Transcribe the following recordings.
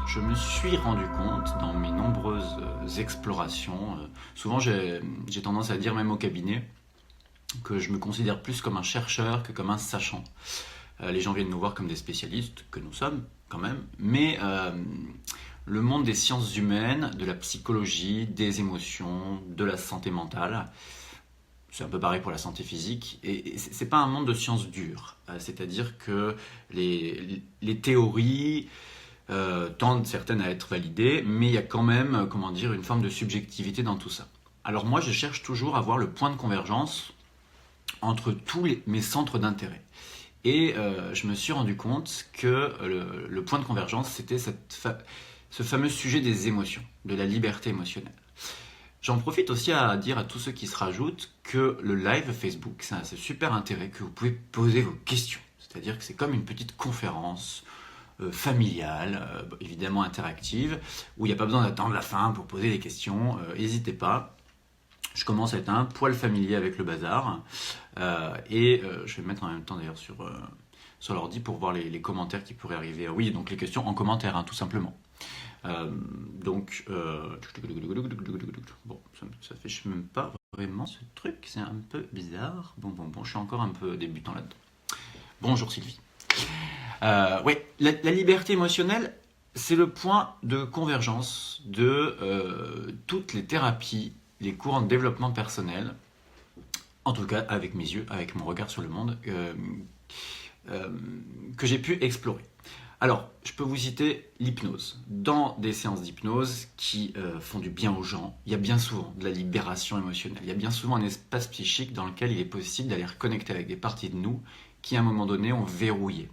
Je me suis rendu compte dans mes nombreuses explorations, souvent j'ai tendance à dire même au cabinet, que je me considère plus comme un chercheur que comme un sachant. Les gens viennent nous voir comme des spécialistes, que nous sommes quand même, mais le monde des sciences humaines, de la psychologie, des émotions, de la santé mentale, c'est un peu pareil pour la santé physique, et c'est pas un monde de sciences dures. C'est-à-dire que les théories tendent certaines à être validées, mais il y a quand même, comment dire, une forme de subjectivité dans tout ça. Alors moi, je cherche toujours à voir le point de convergence entre mes centres d'intérêt. Et je me suis rendu compte que le point de convergence, c'était ce fameux sujet des émotions, de la liberté émotionnelle. J'en profite aussi à dire à tous ceux qui se rajoutent que le live Facebook, c'est un super intérêt, que vous pouvez poser vos questions. C'est-à-dire que c'est comme une petite conférence familiale, évidemment interactive, où il n'y a pas besoin d'attendre la fin pour poser des questions. N'hésitez pas. Je commence à être un poil familier avec le bazar. Je vais me mettre en même temps d'ailleurs sur l'ordi pour voir les commentaires qui pourraient arriver. Oui, donc les questions en commentaire, hein, tout simplement. Bon, ça fait même pas vraiment ce truc, c'est un peu bizarre. Bon, je suis encore un peu débutant là-dedans. Bonjour Sylvie. Oui, la liberté émotionnelle, c'est le point de convergence de toutes les thérapies, les courants de développement personnel, en tout cas avec mes yeux, avec mon regard sur le monde, que j'ai pu explorer. Alors, je peux vous citer l'hypnose. Dans des séances d'hypnose qui font du bien aux gens, il y a bien souvent de la libération émotionnelle. Il y a bien souvent un espace psychique dans lequel il est possible d'aller reconnecter avec des parties de nous qui, à un moment donné, ont verrouillé.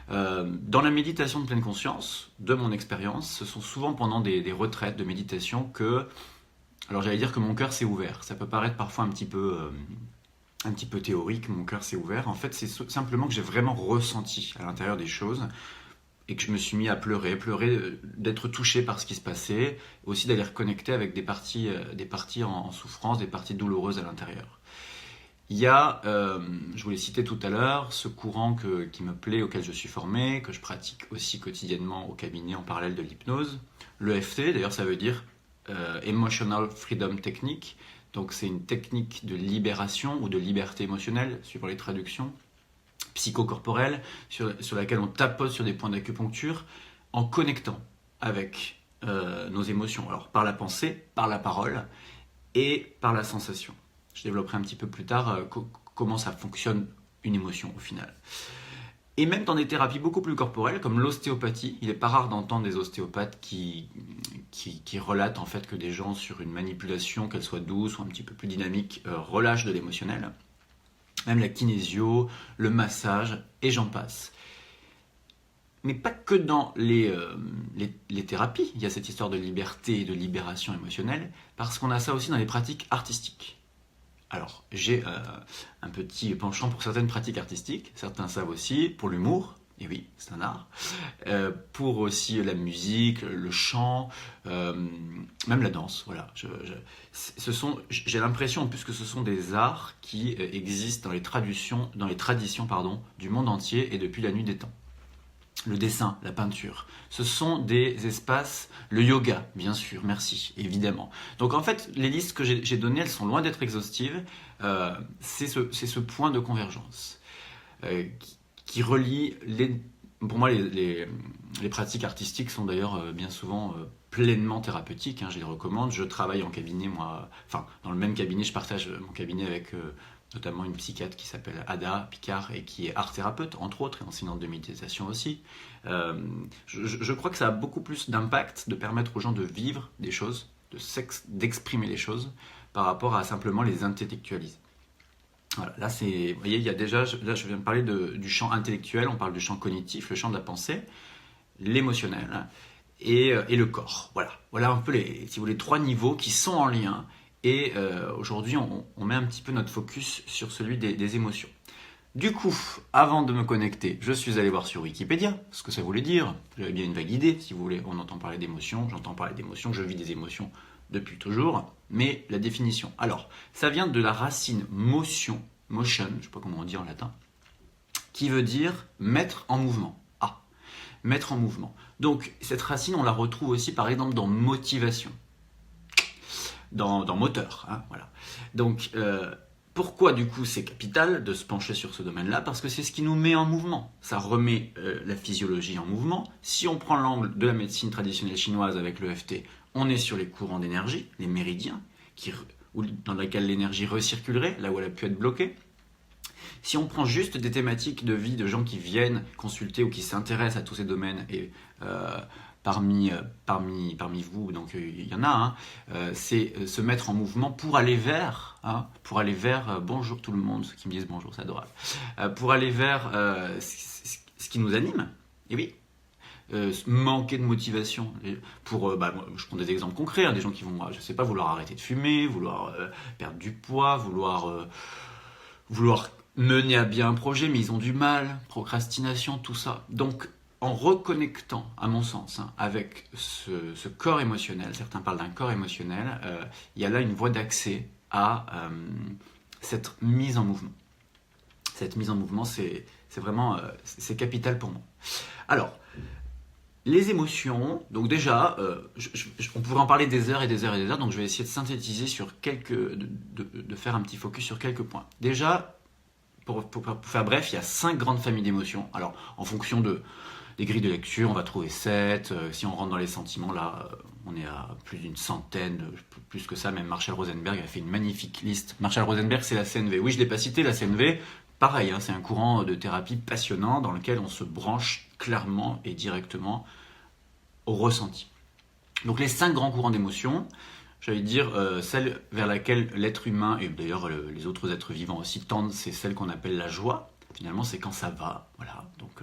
Dans la méditation de pleine conscience, de mon expérience, ce sont souvent pendant des retraites de méditation que, alors j'allais dire que mon cœur s'est ouvert. Ça peut paraître parfois un petit peu théorique, mon cœur s'est ouvert. En fait, c'est simplement que j'ai vraiment ressenti à l'intérieur des choses et que je me suis mis à pleurer, d'être touché par ce qui se passait, aussi d'aller reconnecter avec des parties en souffrance, des parties douloureuses à l'intérieur. Il y a, je vous l'ai cité tout à l'heure, ce courant qui me plaît, auquel je suis formé, que je pratique aussi quotidiennement au cabinet en parallèle de l'hypnose. L'EFT, d'ailleurs, ça veut dire Emotional Freedom Technique. Donc c'est une technique de libération ou de liberté émotionnelle, suivant les traductions, psychocorporelle, sur laquelle on tapote sur des points d'acupuncture en connectant avec nos émotions. Alors par la pensée, par la parole et par la sensation. Je développerai un petit peu plus tard comment ça fonctionne une émotion au final. Et même dans des thérapies beaucoup plus corporelles, comme l'ostéopathie, il n'est pas rare d'entendre des ostéopathes qui relatent en fait que des gens sur une manipulation, qu'elle soit douce ou un petit peu plus dynamique, relâchent de l'émotionnel. Même la kinésio, le massage, et j'en passe. Mais pas que dans les thérapies, il y a cette histoire de liberté et de libération émotionnelle, parce qu'on a ça aussi dans les pratiques artistiques. Alors, j'ai un petit penchant pour certaines pratiques artistiques, certains savent aussi, pour l'humour, et oui, c'est un art, pour aussi la musique, le chant, même la danse, voilà. J'ai l'impression en plus que ce sont des arts qui existent dans les traditions du monde entier et depuis la nuit des temps. Le dessin, la peinture, ce sont des espaces, le yoga, bien sûr, merci, évidemment. Donc en fait, les listes que j'ai données, elles sont loin d'être exhaustives. C'est ce point de convergence qui relie pour moi, les pratiques artistiques sont d'ailleurs bien souvent pleinement thérapeutiques, hein, je les recommande. Je travaille en cabinet, dans le même cabinet, je partage mon cabinet avec notamment une psychiatre qui s'appelle Ada Picard et qui est art thérapeute, entre autres, et enseignante de méditation aussi. Je crois que ça a beaucoup plus d'impact de permettre aux gens de vivre des choses, d'exprimer les choses, par rapport à simplement les intellectualiser. Voilà, là, vous voyez, il y a déjà, là je viens de parler du champ intellectuel, on parle du champ cognitif, le champ de la pensée, l'émotionnel et le corps. Voilà un peu si vous voulez, 3 niveaux qui sont en lien. Et aujourd'hui, on met un petit peu notre focus sur celui des émotions. Du coup, avant de me connecter, je suis allé voir sur Wikipédia ce que ça voulait dire. J'avais bien une vague idée, si vous voulez. On entend parler d'émotions, j'entends parler d'émotions, je vis des émotions depuis toujours. Mais la définition, alors, ça vient de la racine motion, je ne sais pas comment on dit en latin, qui veut dire mettre en mouvement. mettre en mouvement. Donc cette racine, on la retrouve aussi par exemple dans motivation, dans moteur. Hein, voilà. Donc pourquoi du coup c'est capital de se pencher sur ce domaine-là? Parce que c'est ce qui nous met en mouvement. Ça remet la physiologie en mouvement. Si on prend l'angle de la médecine traditionnelle chinoise avec l'EFT, on est sur les courants d'énergie, les méridiens, dans lesquels l'énergie recirculerait, là où elle a pu être bloquée. Si on prend juste des thématiques de vie de gens qui viennent consulter ou qui s'intéressent à tous ces domaines, et parmi vous, donc il y en a, c'est se mettre en mouvement pour aller vers, bonjour tout le monde, ceux qui me disent bonjour, c'est adorable, pour aller vers ce qui nous anime, et oui, manquer de motivation. Moi, je prends des exemples concrets, des gens qui vont, je sais pas, vouloir arrêter de fumer, vouloir perdre du poids, vouloir mener à bien un projet, mais ils ont du mal, procrastination, tout ça. Donc, en reconnectant, à mon sens, avec ce corps émotionnel, certains parlent d'un corps émotionnel, il y a là une voie d'accès à cette mise en mouvement. Cette mise en mouvement, c'est vraiment c'est capital pour moi. Alors, les émotions, donc déjà, on pourrait en parler des heures et des heures et des heures, donc je vais essayer de synthétiser sur de faire un petit focus sur quelques points. Déjà, pour faire bref, il y a 5 grandes familles d'émotions. Alors, en fonction des grilles de lecture, on va trouver 7. Si on rentre dans les sentiments, là, on est à plus d'une centaine, plus que ça. Même Marshall Rosenberg a fait une magnifique liste. Marshall Rosenberg, c'est la CNV. Oui, je ne l'ai pas cité, la CNV. Pareil, c'est un courant de thérapie passionnant dans lequel on se branche clairement et directement au ressenti. Donc, les 5 grands courants d'émotions, j'allais dire, celle vers laquelle l'être humain, et d'ailleurs les autres êtres vivants aussi tendent, c'est celle qu'on appelle la joie. Finalement, c'est quand ça va. Voilà. Donc,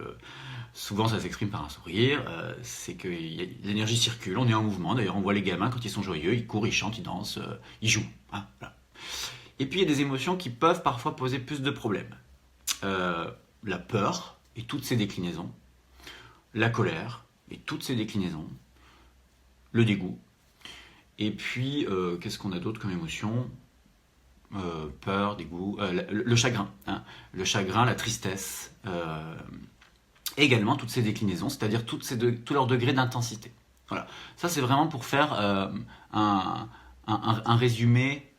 souvent, ça s'exprime par un sourire. C'est que l'énergie circule, on est en mouvement. D'ailleurs, on voit les gamins, quand ils sont joyeux, ils courent, ils chantent, ils dansent, ils jouent. Hein, voilà. Et puis, il y a des émotions qui peuvent parfois poser plus de problèmes. La peur et toutes ses déclinaisons. La colère et toutes ses déclinaisons. Le dégoût. Et puis, qu'est-ce qu'on a d'autre comme émotion? Peur, dégoût, le chagrin. Hein. Le chagrin, la tristesse. Également toutes ces déclinaisons, c'est-à-dire tout leur degré d'intensité. Voilà. Ça, c'est vraiment pour faire un résumé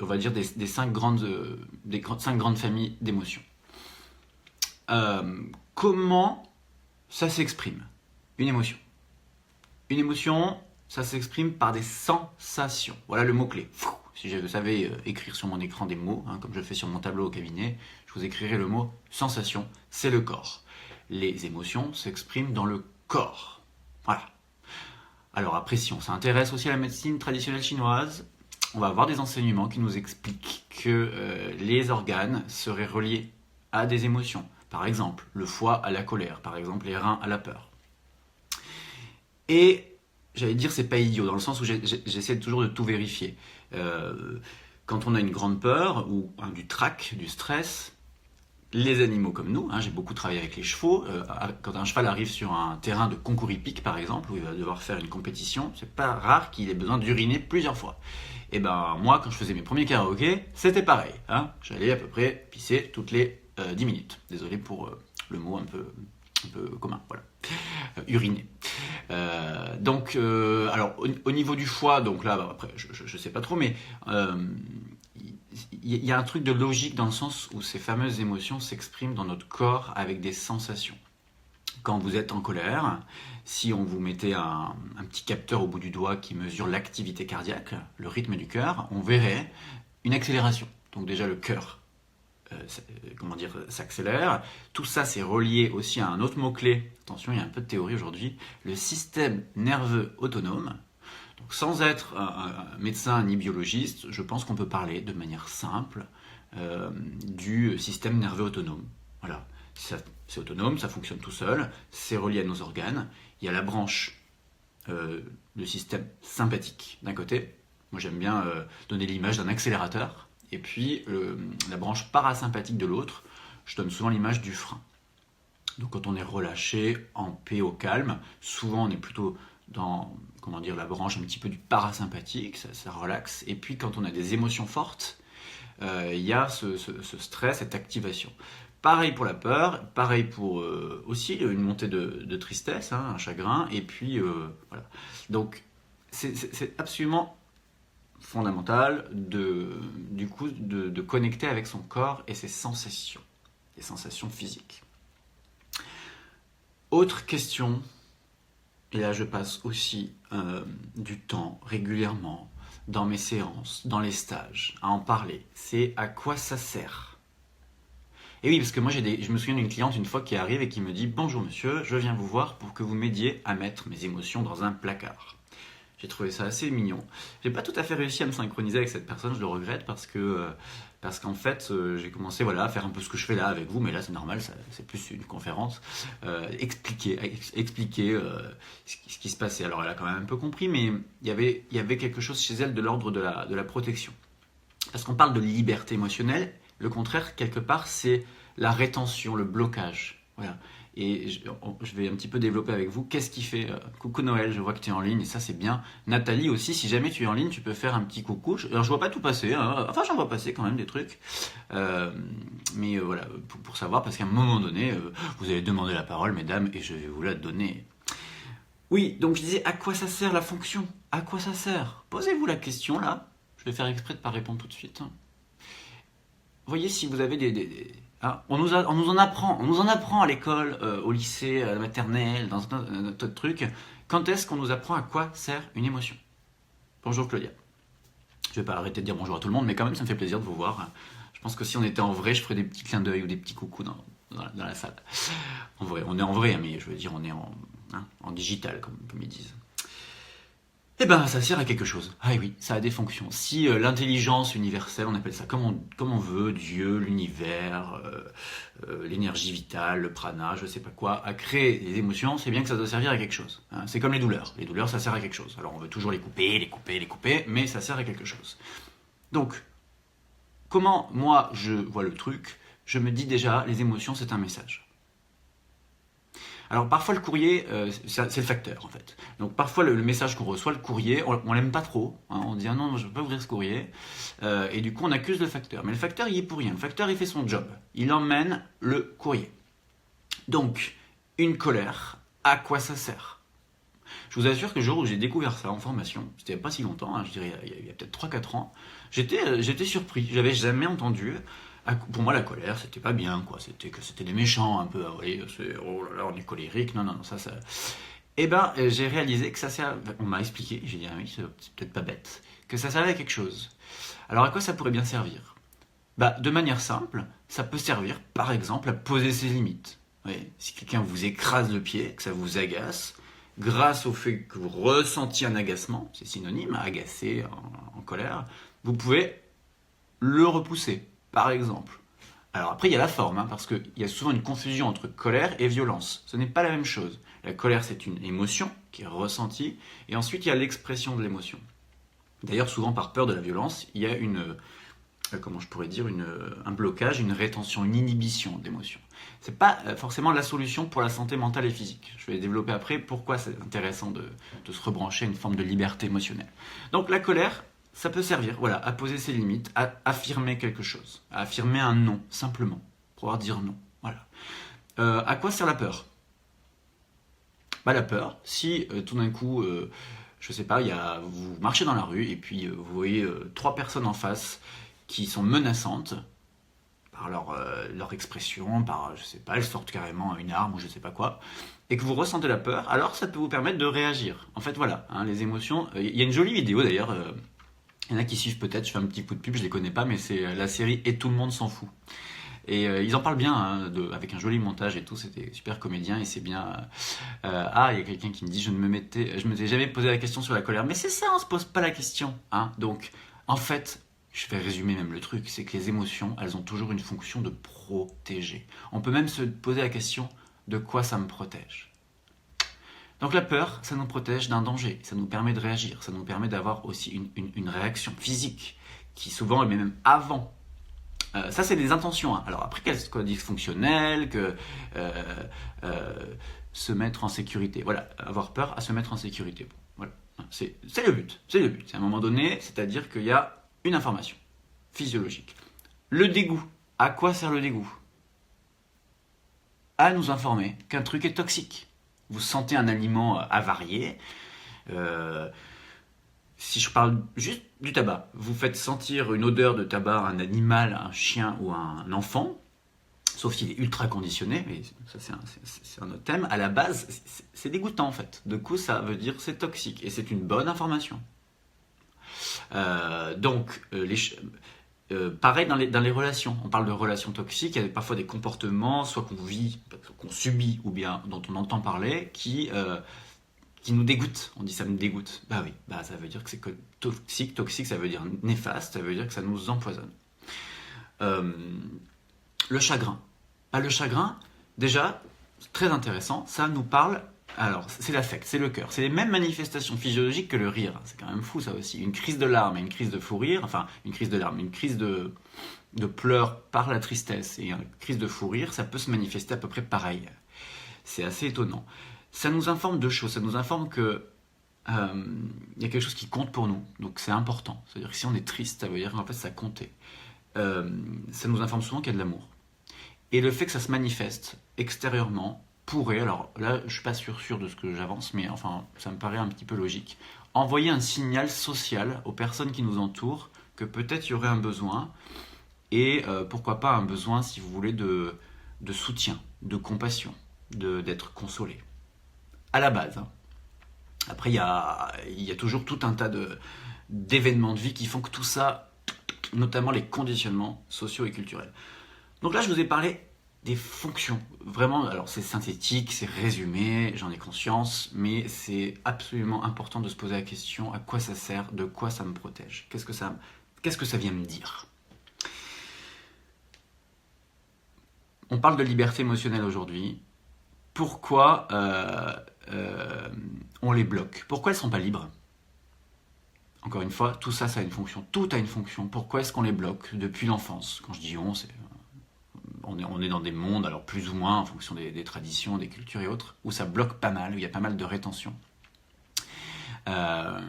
on va dire des 5 grandes familles d'émotions. Comment ça s'exprime? Une émotion, ça s'exprime par des sensations. Voilà le mot-clé. Si je savais écrire sur mon écran des mots, comme je le fais sur mon tableau au cabinet, je vous écrirai le mot sensation, c'est le corps. Les émotions s'expriment dans le corps. Voilà. Alors après, si on s'intéresse aussi à la médecine traditionnelle chinoise, on va avoir des enseignements qui nous expliquent que les organes seraient reliés à des émotions. Par exemple, le foie à la colère, par exemple, les reins à la peur. Et j'allais dire, c'est pas idiot, dans le sens où j'essaie toujours de tout vérifier. Quand on a une grande peur, ou du trac, du stress, les animaux comme nous, j'ai beaucoup travaillé avec les chevaux, quand un cheval arrive sur un terrain de concours hippique par exemple, où il va devoir faire une compétition, c'est pas rare qu'il ait besoin d'uriner plusieurs fois. Et ben moi, quand je faisais mes premiers karaokés, c'était pareil. J'allais à peu près pisser toutes les 10 minutes. Désolé pour le mot un peu commun, voilà. Uriner. Donc, alors au niveau du foie, donc là, après, je sais pas trop, mais il y a un truc de logique dans le sens où ces fameuses émotions s'expriment dans notre corps avec des sensations. Quand vous êtes en colère, si on vous mettait un petit capteur au bout du doigt qui mesure l'activité cardiaque, le rythme du cœur, on verrait une accélération. Donc déjà le cœur s'accélère. Tout ça, c'est relié aussi à un autre mot-clé. Attention, il y a un peu de théorie aujourd'hui. Le système nerveux autonome. Donc, sans être un médecin ni biologiste, je pense qu'on peut parler de manière simple du système nerveux autonome. Voilà. C'est autonome, ça fonctionne tout seul, c'est relié à nos organes. Il y a la branche, le système sympathique d'un côté. Moi, j'aime bien donner l'image d'un accélérateur. Et puis, la branche parasympathique de l'autre, je donne souvent l'image du frein. Donc, quand on est relâché, en paix, au calme, souvent on est plutôt dans, la branche un petit peu du parasympathique, ça relaxe. Et puis, quand on a des émotions fortes, il y a ce stress, cette activation. Pareil pour la peur, pareil pour aussi une montée de tristesse, hein, un chagrin, et puis voilà. Donc c'est absolument fondamental du coup de connecter avec son corps et ses sensations, les sensations physiques. Autre question, et là je passe aussi du temps régulièrement dans mes séances, dans les stages, à en parler, c'est à quoi ça sert? Et oui, parce que moi je me souviens d'une cliente une fois qui arrive et qui me dit: bonjour monsieur, je viens vous voir pour que vous m'aidiez à mettre mes émotions dans un placard. J'ai trouvé ça assez mignon. J'ai pas tout à fait réussi à me synchroniser avec cette personne, je le regrette parce qu'en fait j'ai commencé voilà, à faire un peu ce que je fais là avec vous, mais là c'est normal, c'est plus une conférence. Expliquer ce qui se passait. Alors elle a quand même un peu compris, mais il y avait quelque chose chez elle de l'ordre de la protection. Parce qu'on parle de liberté émotionnelle, le contraire, quelque part, c'est la rétention, le blocage. Voilà. Et je vais un petit peu développer avec vous. Qu'est-ce qui fait coucou Noël, je vois que tu es en ligne et ça c'est bien. Nathalie aussi, si jamais tu es en ligne, tu peux faire un petit coucou. Alors je vois pas tout passer, hein. Enfin j'en vois passer quand même des trucs. Mais voilà, pour savoir, parce qu'à un moment donné, vous allez demander la parole, mesdames, et je vais vous la donner. Oui, donc je disais, à quoi ça sert la fonction? À quoi ça sert? Posez-vous la question là. Je vais faire exprès de ne pas répondre tout de suite. Voyez si vous avez hein, on nous en apprend à l'école, au lycée, à la maternelle, dans un tas de trucs. Quand est-ce qu'on nous apprend à quoi sert une émotion? Bonjour Claudia. Je vais pas arrêter de dire bonjour à tout le monde, mais quand même ça me fait plaisir de vous voir. Je pense que si on était en vrai, je ferais des petits clins d'œil ou des petits coucous dans la salle. En vrai, on est en vrai, mais je veux dire, on est en digital, comme ils disent. Eh ben, ça sert à quelque chose. Ah oui, ça a des fonctions. Si l'intelligence universelle, on appelle ça comme on veut, Dieu, l'univers, l'énergie vitale, le prana, je sais pas quoi, a créé des émotions, c'est bien que ça doit servir à quelque chose. Hein. C'est comme les douleurs. Les douleurs, ça sert à quelque chose. Alors on veut toujours les couper, mais ça sert à quelque chose. Donc, comment moi je vois le truc? Je me dis déjà, les émotions, c'est un message. Alors parfois le courrier, c'est le facteur en fait. Donc parfois le message qu'on reçoit, le courrier, on l'aime pas trop. Hein, on dit ah non, je ne veux pas ouvrir ce courrier. Et du coup on accuse le facteur. Mais le facteur il est pour rien. Le facteur il fait son job. Il emmène le courrier. Donc une colère, à quoi ça sert? Je vous assure que le jour où j'ai découvert ça en formation, c'était il n'y a pas si longtemps, hein, je dirais il y a peut-être 3-4 ans, j'étais surpris. J'avais jamais entendu. Pour moi, la colère, c'était pas bien, quoi. C'était des méchants, un peu. Ah, oui, oh là là, on est colérique. Non, ça. Eh ben, j'ai réalisé que ça sert. On m'a expliqué, j'ai dit, ah oui, c'est peut-être pas bête, que ça servait à quelque chose. Alors, à quoi ça pourrait bien servir? Bah, de manière simple, ça peut servir, par exemple, à poser ses limites. Oui, si quelqu'un vous écrase le pied, que ça vous agace, grâce au fait que vous ressentiez un agacement, c'est synonyme, agacer en colère, vous pouvez le repousser. Par exemple. Alors après, il y a la forme, hein, parce qu'il y a souvent une confusion entre colère et violence. Ce n'est pas la même chose. La colère, c'est une émotion qui est ressentie, et ensuite, il y a l'expression de l'émotion. D'ailleurs, souvent, par peur de la violence, il y a comment je pourrais dire, un blocage, une rétention, une inhibition d'émotion. C'est pas forcément la solution pour la santé mentale et physique. Je vais développer après pourquoi c'est intéressant de se rebrancher à une forme de liberté émotionnelle. Donc la colère, ça peut servir, voilà, à poser ses limites, à affirmer quelque chose, à affirmer un non, simplement, pouvoir dire non, voilà. À quoi sert la peur? Bah la peur, si tout d'un coup, je sais pas, vous marchez dans la rue et puis vous voyez 3 personnes en face qui sont menaçantes par leur expression, par, je sais pas, elles sortent carrément une arme ou je sais pas quoi, et que vous ressentez la peur, alors ça peut vous permettre de réagir. En fait, voilà, hein, les émotions. Il y a une jolie vidéo d'ailleurs. Il y en a qui suivent peut-être, je fais un petit coup de pub, je les connais pas, mais c'est la série Et tout le monde s'en fout. Et ils en parlent bien, hein, avec un joli montage et tout, c'était super comédien et c'est bien. Il y a quelqu'un qui me dit, je m'étais jamais posé la question sur la colère. Mais c'est ça, on se pose pas la question. Hein. Donc, en fait, je vais résumer même le truc, c'est que les émotions, elles ont toujours une fonction de protéger. On peut même se poser la question, de quoi ça me protège? Donc la peur, ça nous protège d'un danger, ça nous permet de réagir, ça nous permet d'avoir aussi une réaction physique qui souvent est même avant. Ça c'est des intentions. Hein. Alors après qu'elles soient dysfonctionnelles, que se mettre en sécurité. Voilà, avoir peur à se mettre en sécurité. Bon, voilà, c'est le but. C'est le but. À un moment donné, c'est-à-dire qu'il y a une information physiologique. Le dégoût. À quoi sert le dégoût? à nous informer qu'un truc est toxique. Vous sentez un aliment avarié. Si je parle juste du tabac, vous faites sentir une odeur de tabac à un animal, à un chien ou à un enfant, sauf s'il est ultra conditionné, mais ça c'est un autre thème, à la base c'est dégoûtant en fait. Du coup ça veut dire c'est toxique et c'est une bonne information. Pareil dans les relations, on parle de relations toxiques, il y a parfois des comportements, soit qu'on vit, qu'on subit, ou bien dont on entend parler, qui nous dégoûtent. On dit ça me dégoûte. Bah oui, bah ça veut dire que c'est toxique, toxique ça veut dire néfaste, ça veut dire que ça nous empoisonne. Le chagrin. Bah, le chagrin, déjà, c'est très intéressant, ça nous parle. Alors, c'est l'affect, c'est le cœur. C'est les mêmes manifestations physiologiques que le rire. C'est quand même fou, ça aussi. Une crise de larmes et une crise de fou rire, enfin, une crise de larmes, une crise de pleurs par la tristesse et une crise de fou rire, ça peut se manifester à peu près pareil. C'est assez étonnant. Ça nous informe de choses. Ça nous informe que y a quelque chose qui compte pour nous. Donc, c'est important. C'est-à-dire que si on est triste, ça veut dire qu'en fait, ça comptait. Ça nous informe souvent qu'il y a de l'amour. Et le fait que ça se manifeste extérieurement pourrait, alors là je suis pas sûr de ce que j'avance, mais enfin ça me paraît un petit peu logique, envoyer un signal social aux personnes qui nous entourent que peut-être il y aurait un besoin, et pourquoi pas un besoin, si vous voulez, de soutien, de compassion, d'être consolé. À la base. Hein. Après il y a toujours tout un tas d'événements de vie qui font que tout ça, notamment les conditionnements sociaux et culturels. Donc là, je vous ai parlé des fonctions. Vraiment, alors c'est synthétique, c'est résumé, j'en ai conscience, mais c'est absolument important de se poser la question à quoi ça sert, de quoi ça me protège, qu'est-ce que ça vient me dire. On parle de liberté émotionnelle aujourd'hui. Pourquoi on les bloque? Pourquoi elles ne sont pas libres? Encore une fois, tout ça, ça a une fonction. Tout a une fonction. Pourquoi est-ce qu'on les bloque depuis l'enfance? Quand je dis on, on est dans des mondes, alors plus ou moins en fonction des traditions, des cultures et autres, où ça bloque pas mal, où il y a pas mal de rétention. Je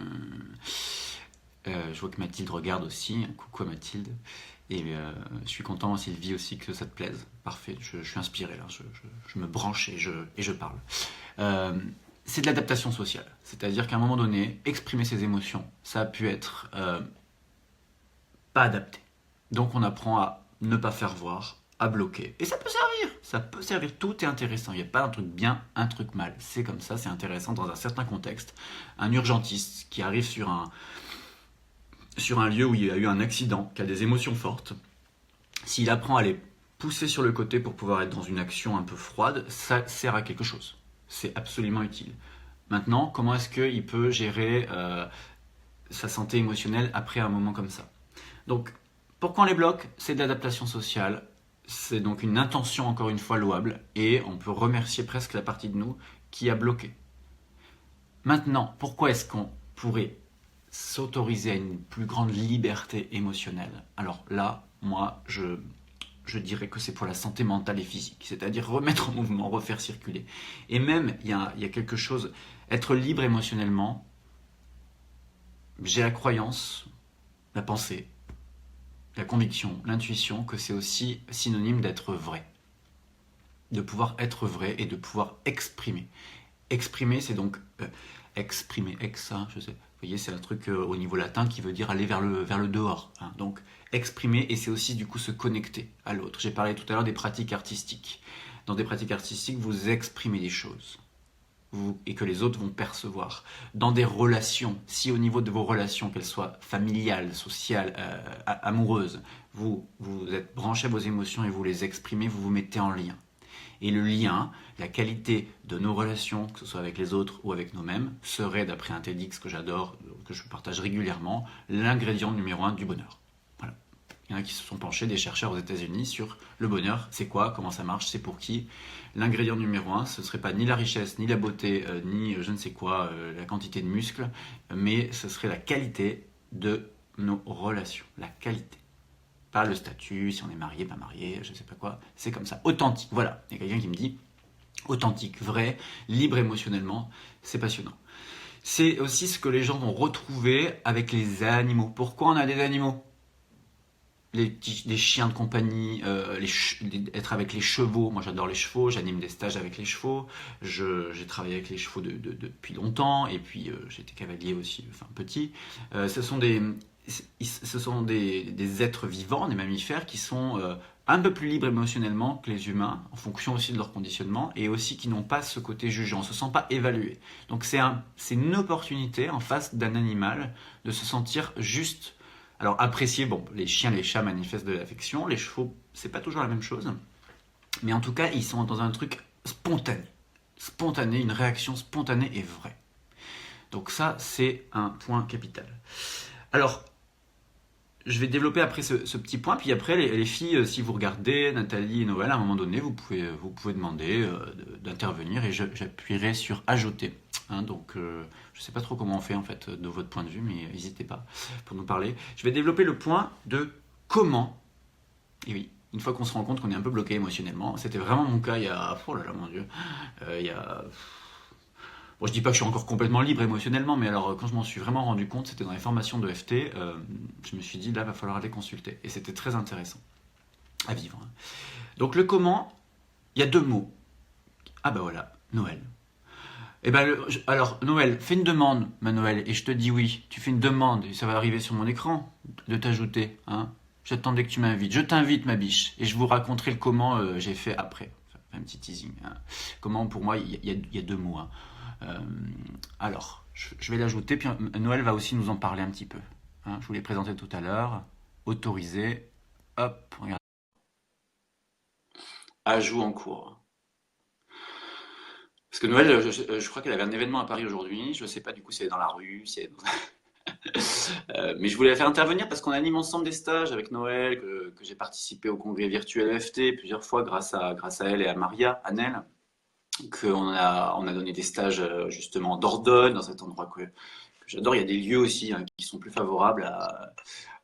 vois que Mathilde regarde aussi. Coucou à Mathilde. Et je suis content, Sylvie, aussi, que ça te plaise. Parfait, je suis inspiré là, je me branche et je parle. C'est de l'adaptation sociale. C'est-à-dire qu'à un moment donné, exprimer ses émotions, ça a pu être pas adapté. Donc on apprend à ne pas faire voir, à bloquer. Et ça peut servir, tout est intéressant. Il n'y a pas un truc bien, un truc mal. C'est comme ça, c'est intéressant dans un certain contexte. Un urgentiste qui arrive sur un lieu où il y a eu un accident, qui a des émotions fortes, s'il apprend à les pousser sur le côté pour pouvoir être dans une action un peu froide, ça sert à quelque chose. C'est absolument utile. Maintenant, comment est-ce qu'il peut gérer sa santé émotionnelle après un moment comme ça? Donc, pourquoi on les bloque? C'est de l'adaptation sociale. C'est donc une intention, encore une fois, louable. Et on peut remercier presque la partie de nous qui a bloqué. Maintenant, pourquoi est-ce qu'on pourrait s'autoriser à une plus grande liberté émotionnelle? Alors là, moi, je dirais que c'est pour la santé mentale et physique. C'est-à-dire remettre en mouvement, refaire circuler. Et même, il y a quelque chose... Être libre émotionnellement, j'ai la croyance, la pensée, la conviction, l'intuition, que c'est aussi synonyme d'être vrai. De pouvoir être vrai et de pouvoir exprimer. Exprimer, c'est donc exprimer, je sais. Vous voyez, c'est un truc au niveau latin qui veut dire aller vers le dehors. Hein. Donc, exprimer, et c'est aussi du coup se connecter à l'autre. J'ai parlé tout à l'heure des pratiques artistiques. Dans des pratiques artistiques, vous exprimez des choses. Et que les autres vont percevoir. Dans des relations, si au niveau de vos relations, qu'elles soient familiales, sociales, amoureuses, vous êtes branché à vos émotions et vous les exprimez, vous vous mettez en lien. Et le lien, la qualité de nos relations, que ce soit avec les autres ou avec nous-mêmes, serait, d'après un TEDx que j'adore, que je partage régulièrement, l'ingrédient numéro 1 du bonheur. Voilà. Il y en a qui se sont penchés, des chercheurs aux États-Unis, sur le bonheur, c'est quoi, comment ça marche, c'est pour qui. L'ingrédient numéro 1, ce ne serait pas ni la richesse, ni la beauté, ni je ne sais quoi, la quantité de muscles, mais ce serait la qualité de nos relations. La qualité. Pas le statut, si on est marié, pas marié, je ne sais pas quoi. C'est comme ça. Authentique, voilà. Il y a quelqu'un qui me dit authentique, vrai, libre émotionnellement, c'est passionnant. C'est aussi ce que les gens vont retrouver avec les animaux. Pourquoi on a des animaux? les chiens de compagnie, être avec les chevaux. Moi, j'adore les chevaux. J'anime des stages avec les chevaux. J'ai travaillé avec les chevaux depuis longtemps. Et puis, j'étais cavalier aussi, enfin petit. Ce sont des êtres vivants, des mammifères, qui sont un peu plus libres émotionnellement que les humains, en fonction aussi de leur conditionnement, et aussi qui n'ont pas ce côté jugeant, on ne se sent pas évalué. Donc c'est une opportunité en face d'un animal de se sentir juste. Alors apprécier, bon, les chiens, les chats manifestent de l'affection, les chevaux, c'est pas toujours la même chose, mais en tout cas, ils sont dans un truc spontané. Spontané, une réaction spontanée et vraie. Donc ça, c'est un point capital. Alors, je vais développer après ce petit point, puis après, les filles, si vous regardez Nathalie et Noël, à un moment donné, vous pouvez demander d'intervenir et j'appuierai sur ajouter. Hein, donc, je ne sais pas trop comment on fait en fait de votre point de vue, mais n'hésitez pas pour nous parler. Je vais développer le point de comment, et oui, une fois qu'on se rend compte qu'on est un peu bloqué émotionnellement, c'était vraiment mon cas il y a, oh là là mon Dieu, il y a. Bon, je dis pas que je suis encore complètement libre émotionnellement, mais alors quand je m'en suis vraiment rendu compte, c'était dans les formations de FT, je me suis dit là, va falloir aller consulter. Et c'était très intéressant à vivre. Hein. Donc le comment, il y a 2 mots. Ah bah voilà, Noël. Eh ben, alors Noël, fais une demande, ma Noël, et je te dis oui. Tu fais une demande et ça va arriver sur mon écran de t'ajouter. Hein. J'attendais que tu m'invites. Je t'invite, ma biche, et je vous raconterai le comment j'ai fait après. Enfin, un petit teasing. Hein. Comment, pour moi, il y a 2 mots. Hein. Euh, alors, je vais l'ajouter, puis Noël va aussi nous en parler un petit peu. Hein, je vous l'ai présenté tout à l'heure. Autorisé. Hop, regarde. Ajout en cours. Parce que Noël, je crois qu'elle avait un événement à Paris aujourd'hui. Je ne sais pas du coup si elle est dans la rue, si elle est mais je voulais la faire intervenir parce qu'on anime ensemble des stages avec Noël, que j'ai participé au congrès virtuel EFT plusieurs fois grâce à elle et à Maria, Annelle. On a donné des stages justement en Dordogne, dans cet endroit que j'adore. Il y a des lieux aussi hein, qui sont plus favorables à.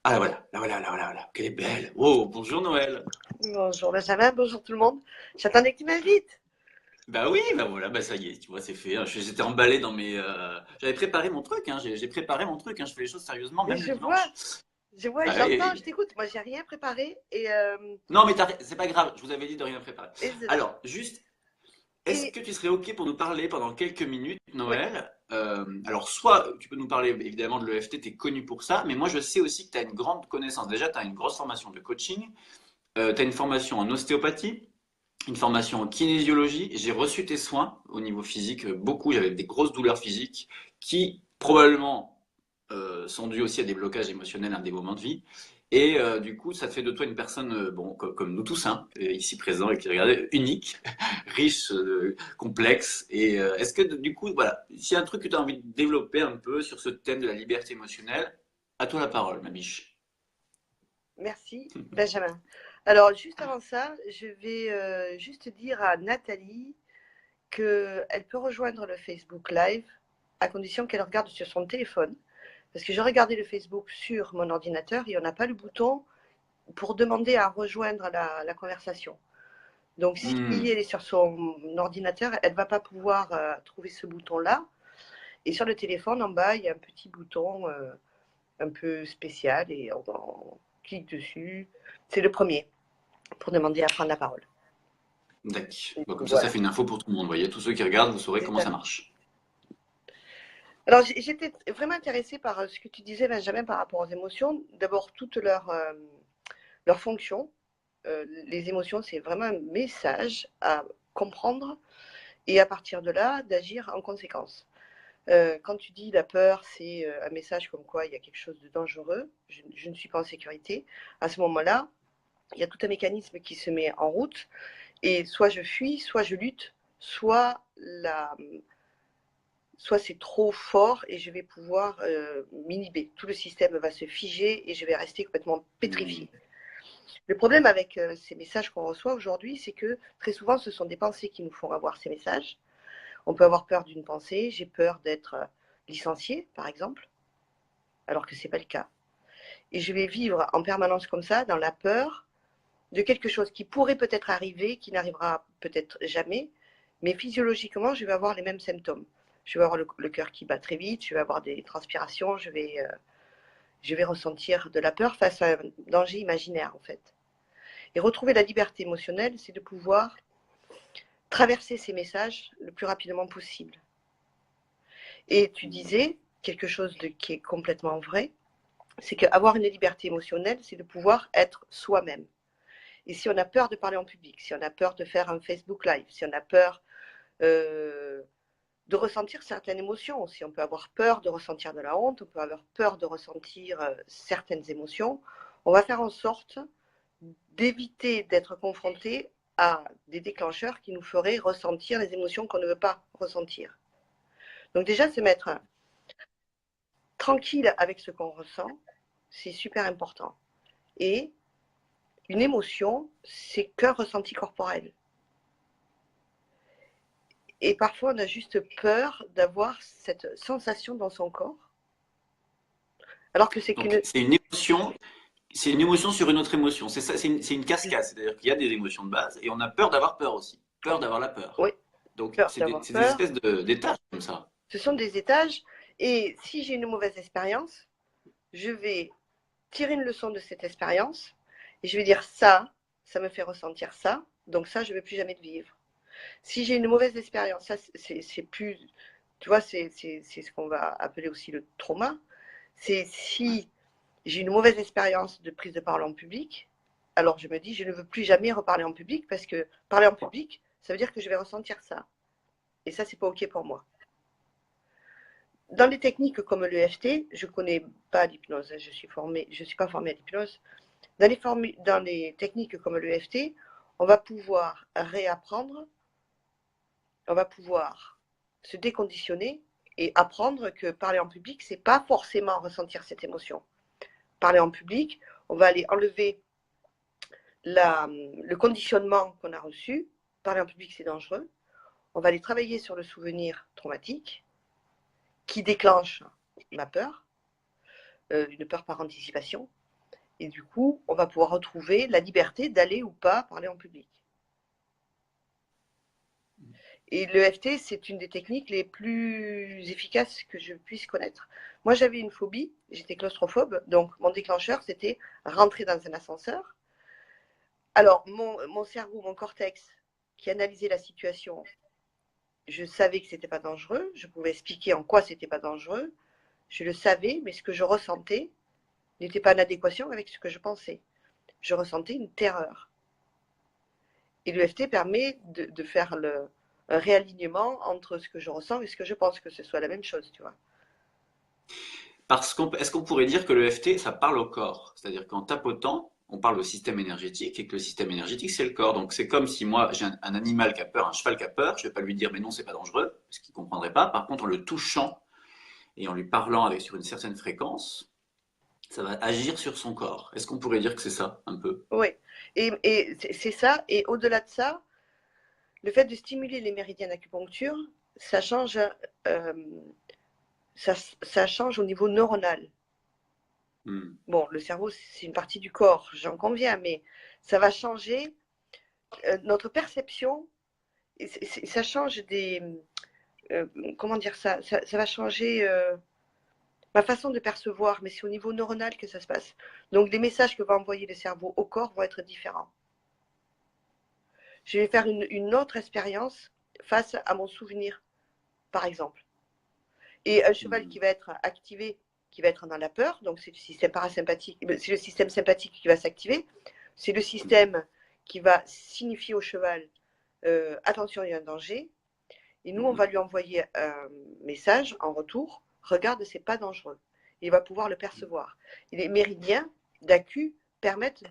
Ah là voilà, là voilà, là voilà, là. Qu'elle est belle. Oh, bonjour Noël. Bonjour Benjamin, bonjour tout le monde. J'attendais que tu m'invites. Bah oui, bah voilà, bah ça y est, tu vois, c'est fait. Hein. J'étais emballé dans mes. J'avais préparé mon truc, hein, j'ai préparé mon truc, hein, je fais les choses sérieusement, Mais même le dimanche. je vois, Ah, j'entends, je t'écoute. Moi, j'ai rien préparé non, mais c'est pas grave, je vous avais dit de rien préparer. et, Alors, juste, est-ce et- que tu serais OK pour nous parler pendant quelques minutes, ouais, Noël? Alors, soit tu peux nous parler évidemment de l'EFT, tu es connu pour ça, mais moi je sais aussi que tu as une grande connaissance. Déjà, tu as une grosse formation de coaching, tu as une formation en ostéopathie, une formation en kinésiologie. J'ai reçu tes soins au niveau physique, beaucoup. J'avais des grosses douleurs physiques qui probablement sont dues aussi à des blocages émotionnels à des moments de vie. Et du coup, ça te fait de toi une personne, bon, comme nous tous, hein, ici présents et qui regardait, unique, riche, complexe. Et est-ce que du coup, voilà, s'il y a un truc que tu as envie de développer un peu sur ce thème de la liberté émotionnelle, à toi la parole, ma biche. merci Benjamin. Alors, juste avant ça, je vais juste dire à Nathalie qu'elle peut rejoindre le Facebook Live à condition qu'elle regarde sur son téléphone. Parce que j'ai regardé le Facebook sur mon ordinateur et on n'a pas le bouton pour demander à rejoindre la conversation. Donc, si Hmm, elle est sur son ordinateur, elle ne va pas pouvoir trouver ce bouton-là. Et sur le téléphone, en bas, il y a un petit bouton un peu spécial et on clique dessus. C'est le premier pour demander à prendre la parole. d'accord. Et Bon, comme ça voilà, fait une info pour tout le monde. Vous voyez, tous ceux qui regardent, vous saurez c'est comment à ça fait. marche. Alors, j'étais vraiment intéressée par ce que tu disais, Benjamin, par rapport aux émotions. D'abord, toutes leurs fonctions. Les émotions, c'est vraiment un message à comprendre et à partir de là, d'agir en conséquence. Quand tu dis la peur, c'est un message comme quoi il y a quelque chose de dangereux, je ne suis pas en sécurité, à ce moment-là, il y a tout un mécanisme qui se met en route et soit je fuis, soit je lutte, soit, soit c'est trop fort et je vais pouvoir m'inhiber. Tout le système va se figer et je vais rester complètement Hmm. pétrifiée. Le problème avec ces messages qu'on reçoit aujourd'hui, c'est que très souvent, ce sont des pensées qui nous font avoir ces messages. On peut avoir peur d'une pensée, j'ai peur d'être licencié, par exemple, alors que ce n'est pas le cas. Et je vais vivre en permanence comme ça, dans la peur de quelque chose qui pourrait peut-être arriver, qui n'arrivera peut-être jamais, mais physiologiquement, je vais avoir les mêmes symptômes. Je vais avoir le cœur qui bat très vite, je vais avoir des transpirations, je vais ressentir de la peur face à un danger imaginaire, en fait. Et retrouver la liberté émotionnelle, c'est de pouvoir traverser ces messages le plus rapidement possible. Et tu disais quelque chose qui est complètement vrai, c'est qu'avoir une liberté émotionnelle, c'est de pouvoir être soi-même. Et si on a peur de parler en public, si on a peur de faire un Facebook Live, si on a peur de ressentir certaines émotions, si on peut avoir peur de ressentir de la honte, on peut avoir peur de ressentir certaines émotions, on va faire en sorte d'éviter d'être confronté à des déclencheurs qui nous feraient ressentir les émotions qu'on ne veut pas ressentir. Donc déjà, se mettre tranquille avec ce qu'on ressent, c'est super important. Et une émotion, c'est qu'un ressenti corporel. Et parfois, on a juste peur d'avoir cette sensation dans son corps, alors que c'est Donc qu'une... c'est une émotion sur une autre émotion. C'est ça, c'est une cascade. C'est-à-dire qu'il y a des émotions de base et on a peur d'avoir peur aussi. Peur d'avoir la peur. Oui, Donc peur d'avoir c'est des peur. espèces d'étages comme ça. Ce sont des étages. Et si j'ai une mauvaise expérience, je vais tirer une leçon de cette expérience et je vais dire ça me fait ressentir ça, donc ça, je ne veux plus jamais le vivre. Si j'ai une mauvaise expérience, ça, c'est plus, tu vois, c'est ce qu'on va appeler aussi le trauma. C'est si j'ai une mauvaise expérience de prise de parole en public, alors je me dis, je ne veux plus jamais reparler en public parce que parler en public, ça veut dire que je vais ressentir ça. Et ça, c'est pas OK pour moi. Dans les techniques comme l'EFT, je ne connais pas l'hypnose, je suis pas formée à l'hypnose. Dans les techniques comme l'EFT, on va pouvoir réapprendre, on va pouvoir se déconditionner et apprendre que parler en public, c'est pas forcément ressentir cette émotion. Parler en public, on va aller enlever le conditionnement qu'on a reçu. Parler en public, c'est dangereux. On va aller travailler sur le souvenir traumatique qui déclenche ma peur, une peur par anticipation. Et du coup, on va pouvoir retrouver la liberté d'aller ou pas parler en public. Et l'EFT, c'est une des techniques les plus efficaces que je puisse connaître. Moi, j'avais une phobie, j'étais claustrophobe, donc mon déclencheur, c'était rentrer dans un ascenseur. Alors, mon cerveau, mon cortex, qui analysait la situation, je savais que c'était pas dangereux, je pouvais expliquer en quoi c'était pas dangereux, je le savais, mais ce que je ressentais n'était pas en adéquation avec ce que je pensais. Je ressentais une terreur. Et l'EFT permet de faire un réalignement entre ce que je ressens et ce que je pense, que ce soit la même chose, tu vois. Parce est-ce qu'on pourrait dire que le FT, ça parle au corps? C'est-à-dire qu'en tapotant, on parle au système énergétique et que le système énergétique, c'est le corps. Donc c'est comme si moi, j'ai un animal qui a peur, un cheval qui a peur, je ne vais pas lui dire mais non, c'est pas dangereux, parce qu'il ne comprendrait pas. Par contre, en le touchant et en lui parlant avec sur une certaine fréquence, ça va agir sur son corps. Est-ce qu'on pourrait dire que c'est ça, un peu? Oui, et c'est ça. Et au-delà de ça, le fait de stimuler les méridiens d'acupuncture, ça change, euh, ça change au niveau neuronal. Hmm. Bon, le cerveau, c'est une partie du corps, j'en conviens, mais ça va changer notre perception. Ça change des... comment dire ça, ça va changer ma façon de percevoir, mais c'est au niveau neuronal que ça se passe. Donc les messages que va envoyer le cerveau au corps vont être différents. Je vais faire une autre expérience face à mon souvenir, par exemple. Et un cheval qui va être activé, qui va être dans la peur, donc c'est le système parasympathique, c'est le système sympathique qui va s'activer, c'est le système qui va signifier au cheval attention, il y a un danger, et nous, on va lui envoyer un message en retour, regarde, c'est pas dangereux. Il va pouvoir le percevoir. Et les méridiens d'acu permettent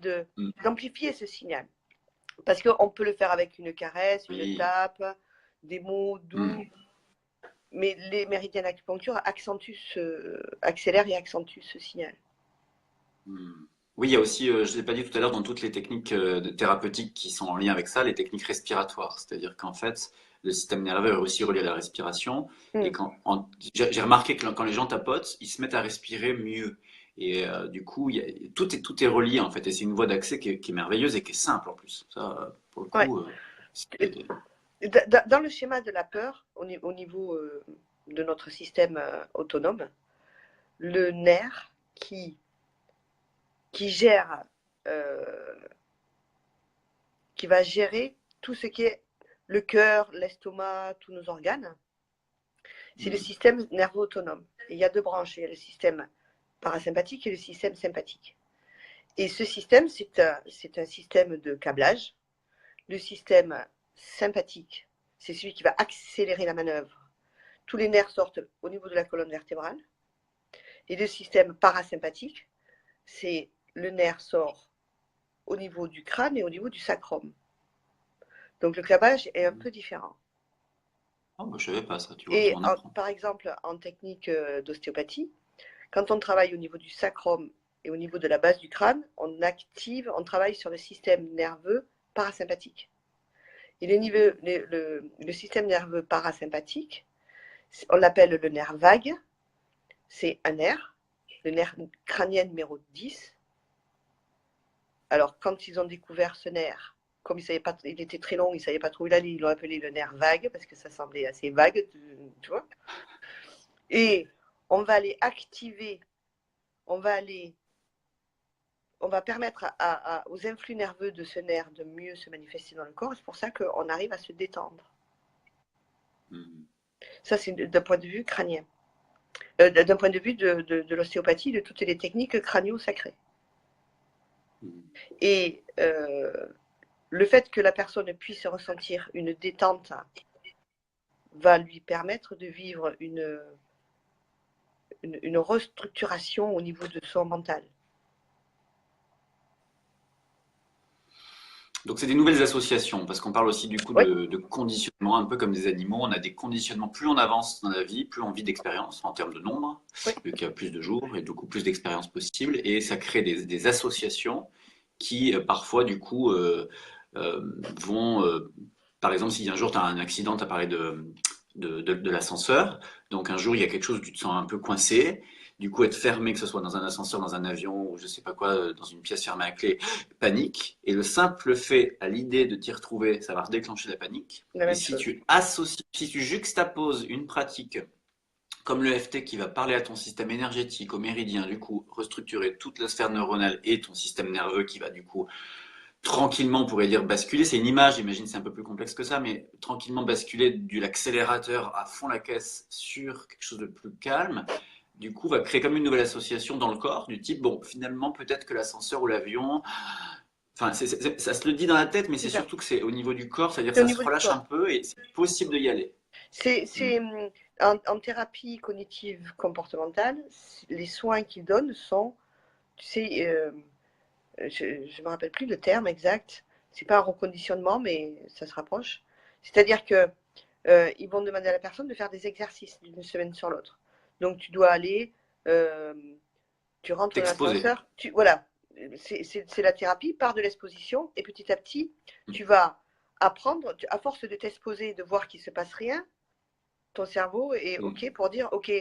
d'amplifier ce signal. Parce qu'on peut le faire avec une caresse, une Oui. tape, des mots doux, mais les méridiens d'acupuncture accélèrent et accentuent ce signal. Oui, il y a aussi, je ne l'ai pas dit tout à l'heure, dans toutes les techniques thérapeutiques qui sont en lien avec ça, les techniques respiratoires. C'est-à-dire qu'en fait, le système nerveux est aussi relié à la respiration. Et Mm. j'ai remarqué que quand les gens tapotent, ils se mettent à respirer mieux. Et du coup, tout est relié en fait. Et c'est une voie d'accès qui est merveilleuse et qui est simple en plus. Ça, pour le Ouais. coup, c'est- Dans le schéma de la peur, au niveau de notre système autonome, le nerf qui gère, qui va gérer tout ce qui est le cœur, l'estomac, tous nos organes. C'est le système nerveux autonome. Et il y a deux branches. Il y a le système parasympathique et le système sympathique. Et ce système, c'est un système de câblage. Le système sympathique, c'est celui qui va accélérer la manœuvre. Tous les nerfs sortent au niveau de la colonne vertébrale. Et le système parasympathique, c'est le nerf sort au niveau du crâne et au niveau du sacrum. Donc le câblage est un peu différent. Oh, bah, je savais pas ça, tu vois, Et on apprend. par exemple, en technique d'ostéopathie, quand on travaille au niveau du sacrum et au niveau de la base du crâne, on travaille sur le système nerveux parasympathique. Et le système nerveux parasympathique, on l'appelle le nerf vague. C'est un nerf, le nerf crânien numéro 10. Alors, quand ils ont découvert ce nerf, comme il était très long, ils ne savaient pas trop où il allait, ils l'ont appelé le nerf vague, parce que ça semblait assez vague, tu vois. Et on va aller activer, on va permettre aux influx nerveux de ce nerf de mieux se manifester dans le corps. C'est pour ça qu'on arrive à se détendre. Ça, c'est d'un point de vue crânien. D'un point de vue de l'ostéopathie, de toutes les techniques crânio-sacrées. Et le fait que la personne puisse ressentir une détente va lui permettre de vivre une restructuration au niveau de son mental. Donc c'est des nouvelles associations, parce qu'on parle aussi du coup de conditionnement, un peu comme des animaux. On a des conditionnements, plus on avance dans la vie, plus on vit d'expérience en termes de nombre, vu qu'il y a plus de jours et du coup plus d'expériences possibles, et ça crée des associations qui parfois du coup vont, par exemple si un jour tu as un accident, tu as parlé de l'ascenseur, donc un jour il y a quelque chose où tu te sens un peu coincé, du coup être fermé, que ce soit dans un ascenseur, dans un avion ou je sais pas quoi, dans une pièce fermée à clé, panique, et le simple fait à l'idée de t'y retrouver, ça va déclencher la panique. Et si tu associes, si tu juxtaposes une pratique comme le FT qui va parler à ton système énergétique, au méridien, du coup restructurer toute la sphère neuronale et ton système nerveux qui va du coup tranquillement, on pourrait dire basculer, c'est une image, j'imagine c'est un peu plus complexe que ça, mais tranquillement basculer de l'accélérateur à fond la caisse sur quelque chose de plus calme, du coup va créer comme une nouvelle association dans le corps, du type, bon, finalement peut-être que l'ascenseur ou l'avion, enfin ça se le dit dans la tête, mais c'est surtout que c'est au niveau du corps, c'est-à-dire que ça se relâche un peu et c'est possible de y aller. En thérapie cognitive comportementale, les soins qu'ils donnent sont, tu sais, je ne me rappelle plus le terme exact, c'est pas un reconditionnement, mais ça se rapproche. C'est-à-dire que ils vont demander à la personne de faire des exercices d'une semaine sur l'autre. Donc tu dois aller, tu rentres dans l'ascenseur, voilà, c'est la thérapie par de l'exposition, et petit à petit, tu vas apprendre, à force de t'exposer, de voir qu'il ne se passe rien, ton cerveau est OK pour dire, OK,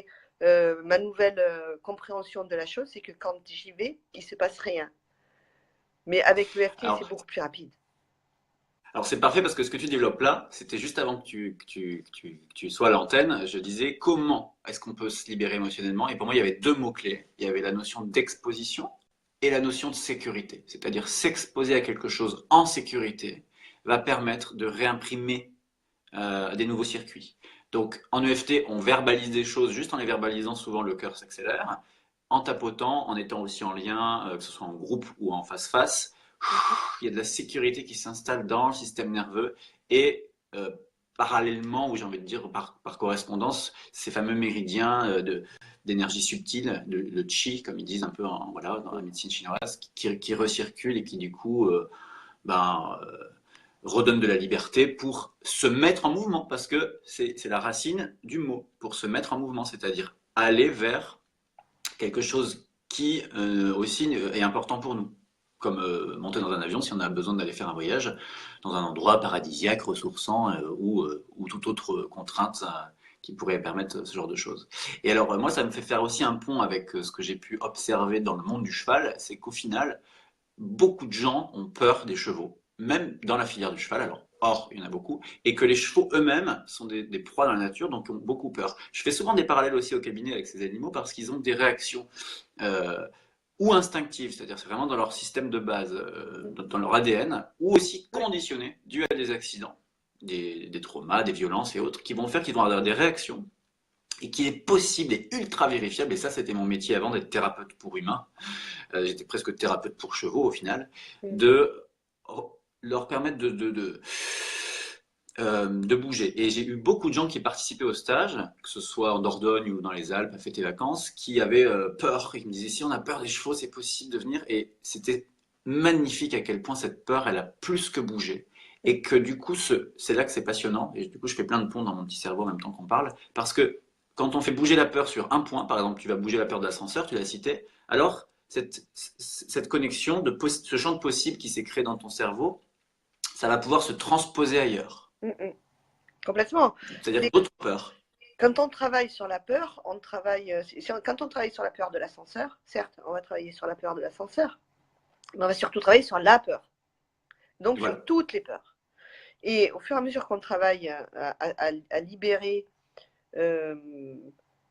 ma nouvelle compréhension de la chose, c'est que quand j'y vais, il ne se passe rien. Mais avec l'EFT, c'est beaucoup plus rapide. Alors c'est parfait parce que ce que tu développes là, c'était juste avant que tu sois à l'antenne, je disais comment est-ce qu'on peut se libérer émotionnellement, et pour moi il y avait deux mots-clés, il y avait la notion d'exposition et la notion de sécurité, c'est-à-dire s'exposer à quelque chose en sécurité va permettre de réimprimer des nouveaux circuits. Donc en EFT, on verbalise des choses, juste en les verbalisant, souvent le cœur s'accélère, en tapotant, en étant aussi en lien, que ce soit en groupe ou en face-face, il y a de la sécurité qui s'installe dans le système nerveux et parallèlement, ou j'ai envie de dire par correspondance, ces fameux méridiens d'énergie subtile, le chi, comme ils disent un peu voilà, dans la médecine chinoise, qui recirculent et qui du coup redonnent de la liberté pour se mettre en mouvement, parce que c'est la racine du mot, pour se mettre en mouvement, c'est-à-dire aller vers quelque chose qui aussi est important pour nous, comme monter dans un avion si on a besoin d'aller faire un voyage dans un endroit paradisiaque, ressourçant ou toute autre contrainte qui pourrait permettre ce genre de choses. Et alors moi ça me fait faire aussi un pont avec ce que j'ai pu observer dans le monde du cheval, c'est qu'au final beaucoup de gens ont peur des chevaux, même dans la filière du cheval. Alors or il y en a beaucoup, et que les chevaux eux-mêmes sont des proies dans la nature, donc ont beaucoup peur. Je fais souvent des parallèles aussi au cabinet avec ces animaux parce qu'ils ont des réactions euh, ou instinctives, c'est-à-dire c'est vraiment dans leur système de base, dans leur ADN, ou aussi Oui. conditionnées, dues à des accidents, des traumas, des violences et autres, qui vont faire qu'ils vont avoir des réactions et qu'il est possible et ultra vérifiable, et ça c'était mon métier avant d'être thérapeute pour humains, j'étais presque thérapeute pour chevaux au final, Mm. de leur permettre de bouger. Et j'ai eu beaucoup de gens qui participaient au stage, que ce soit en Dordogne ou dans les Alpes, à fêter vacances, qui avaient peur. Ils me disaient, si on a peur des chevaux, c'est possible de venir. Et c'était magnifique à quel point cette peur, elle a plus que bougé. Et que du coup, c'est là que c'est passionnant. Et du coup, je fais plein de ponts dans mon petit cerveau en même temps qu'on parle. Parce que quand on fait bouger la peur sur un point, par exemple, tu vas bouger la peur de l'ascenseur, tu l'as cité, alors cette connexion, ce champ de possible qui s'est créé dans ton cerveau, ça va pouvoir se transposer ailleurs. Mm, mm. Complètement. C'est-à-dire d'autres peurs. Quand on travaille sur la peur, quand on travaille sur la peur de l'ascenseur, certes, on va travailler sur la peur de l'ascenseur, mais on va surtout travailler sur la peur. Donc Voilà. sur toutes les peurs. Et au fur et à mesure qu'on travaille à libérer euh,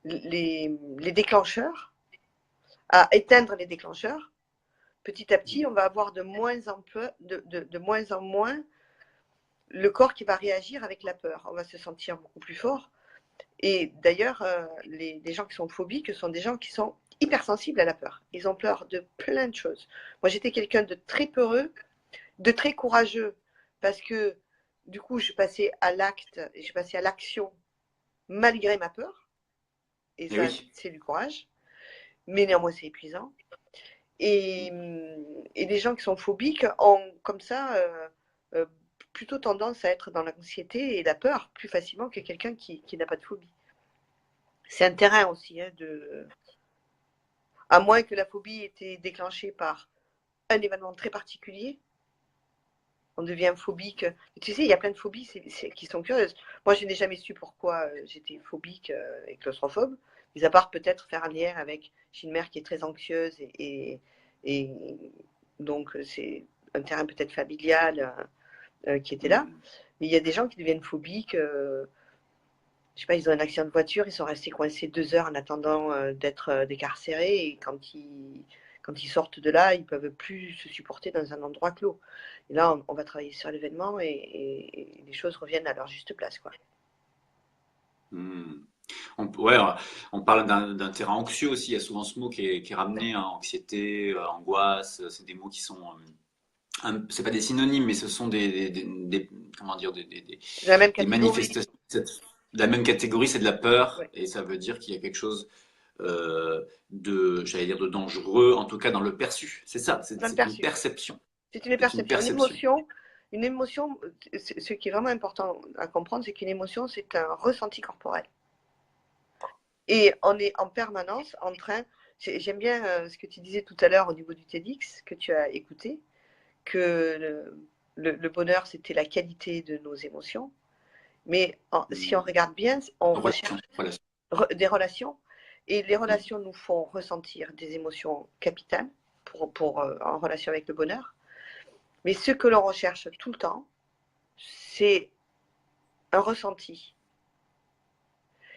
les déclencheurs, à éteindre les déclencheurs, petit à petit, on va avoir de moins en moins le corps qui va réagir avec la peur. On va se sentir beaucoup plus fort. Et d'ailleurs, les gens qui sont phobiques sont des gens qui sont hypersensibles à la peur. Ils ont peur de plein de choses. Moi, j'étais quelqu'un de très peureux, de très courageux, parce que du coup, je passais à l'acte, je passais à l'action malgré ma peur. Et Et ça, oui. c'est du courage. Mais néanmoins, c'est épuisant. Et, et les gens qui sont phobiques ont comme ça euh, plutôt tendance à être dans l'anxiété et la peur plus facilement que quelqu'un qui n'a pas de phobie. C'est un terrain aussi, hein, à moins que la phobie ait été déclenchée par un événement très particulier, on devient phobique. Tu sais, il y a plein de phobies qui sont curieuses. Moi, je n'ai jamais su pourquoi j'étais phobique et claustrophobe, mis à part peut-être faire un lien avec, j'ai une mère qui est très anxieuse et donc c'est un terrain peut-être familial qui était là. Mais il y a des gens qui deviennent phobiques. Je sais pas, ils ont un accident de voiture, ils sont restés coincés 2 heures en attendant d'être décarcérés et quand ils sortent de là, ils peuvent plus se supporter dans un endroit clos. Et là, on va travailler sur l'événement et les choses reviennent à leur juste place, quoi. Hmm. Ouais, on parle d'un terrain anxieux aussi. Il y a souvent ce mot qui est Ouais. ramené, hein, anxiété, angoisse. C'est des mots qui sont, c'est pas des synonymes, mais ce sont comment dire, C'est la même des catégorie. manifestations de la même catégorie. C'est de la peur, Ouais. et ça veut dire qu'il y a quelque chose j'allais dire de dangereux, en tout cas dans le perçu. C'est ça. Dans le C'est une perçu. perception. C'est une C'est une perception. perception. Une émotion, ce qui est vraiment important à comprendre, c'est qu'une émotion, c'est un ressenti corporel. Et on est en permanence en train. J'aime bien ce que tu disais tout à l'heure au niveau du TEDx que tu as écouté, que le bonheur, c'était la qualité de nos émotions. Mais si on regarde bien, on Relation, recherche relation. des relations. Et les relations nous font ressentir des émotions capitales en relation avec le bonheur. Mais ce que l'on recherche tout le temps, c'est un ressenti.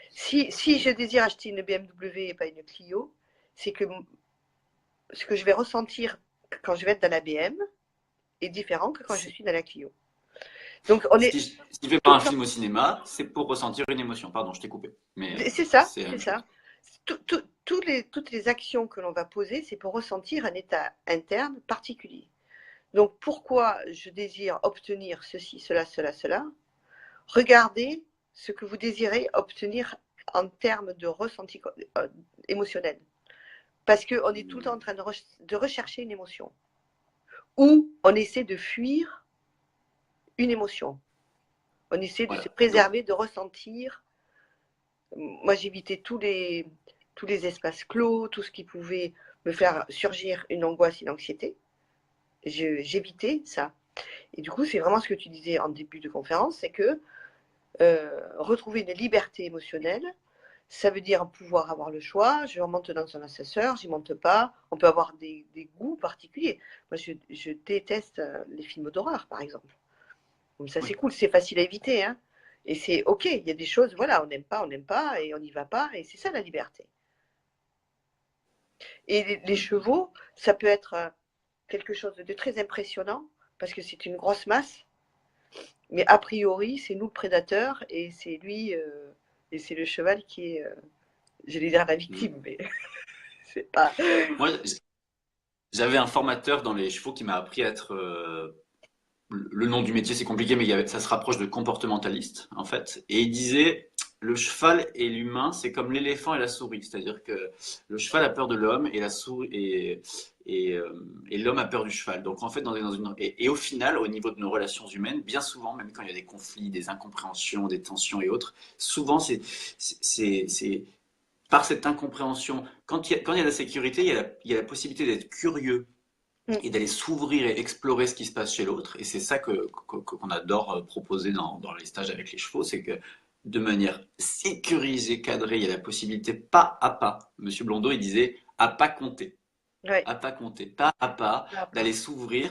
Si je désire acheter une BMW et pas une Clio, c'est que ce que je vais ressentir quand je vais être dans la BM est différent que quand je suis dans la Clio. Donc on est Si je vais tout voir le un temps. film au cinéma, c'est pour ressentir une émotion. Pardon, je t'ai coupé. Mais C'est ça, c'est la c'est même chose. ça. Toutes les actions que l'on va poser, c'est pour ressentir un état interne particulier. Donc pourquoi je désire obtenir ceci, cela, cela, cela? Regardez ce que vous désirez obtenir en termes de ressenti émotionnel. Parce qu'on est tout le temps en train de rechercher une émotion. Ou on essaie de fuir une émotion. On essaie de se Voilà. Donc, préserver, de ressentir. Moi, j'évitais tous les espaces clos, tout ce qui pouvait me faire surgir une angoisse, une anxiété. J'évitais ça. Et du coup, c'est vraiment ce que tu disais en début de conférence, c'est que retrouver une liberté émotionnelle, ça veut dire pouvoir avoir le choix. Je monte dans un ascenseur, j'y monte pas. On peut avoir des goûts particuliers. Moi, je déteste les films d'horreur, par exemple. Donc ça, Oui. c'est cool, c'est facile à éviter, hein. Et c'est OK, il y a des choses, voilà, on n'aime pas et on n'y va pas, et c'est ça la liberté. Et les chevaux, ça peut être quelque chose de très impressionnant parce que c'est une grosse masse, mais a priori, c'est nous le prédateur et c'est lui, et c'est le cheval qui est, j'allais dire la Mm. victime, mais c'est pas. Moi, j'avais un formateur dans les chevaux qui m'a appris à être le nom du métier c'est compliqué, mais ça se rapproche de comportementaliste en fait. Et il disait le cheval et l'humain, c'est comme l'éléphant et la souris, c'est-à-dire que le cheval a peur de l'homme et la souris et l'homme a peur du cheval. Donc en fait, et au final, au niveau de nos relations humaines, bien souvent, même quand il y a des conflits, des incompréhensions, des tensions et autres, souvent c'est par cette incompréhension. Quand il y a la sécurité, il y a la possibilité d'être curieux Mm. et d'aller s'ouvrir et explorer ce qui se passe chez l'autre. Et c'est ça qu'on adore proposer dans les stages avec les chevaux, c'est que de manière sécurisée, cadrée, il y a la possibilité pas à pas. Monsieur Blondeau, il disait Ouais, à pas compter, pas à pas, pas, d'aller s'ouvrir,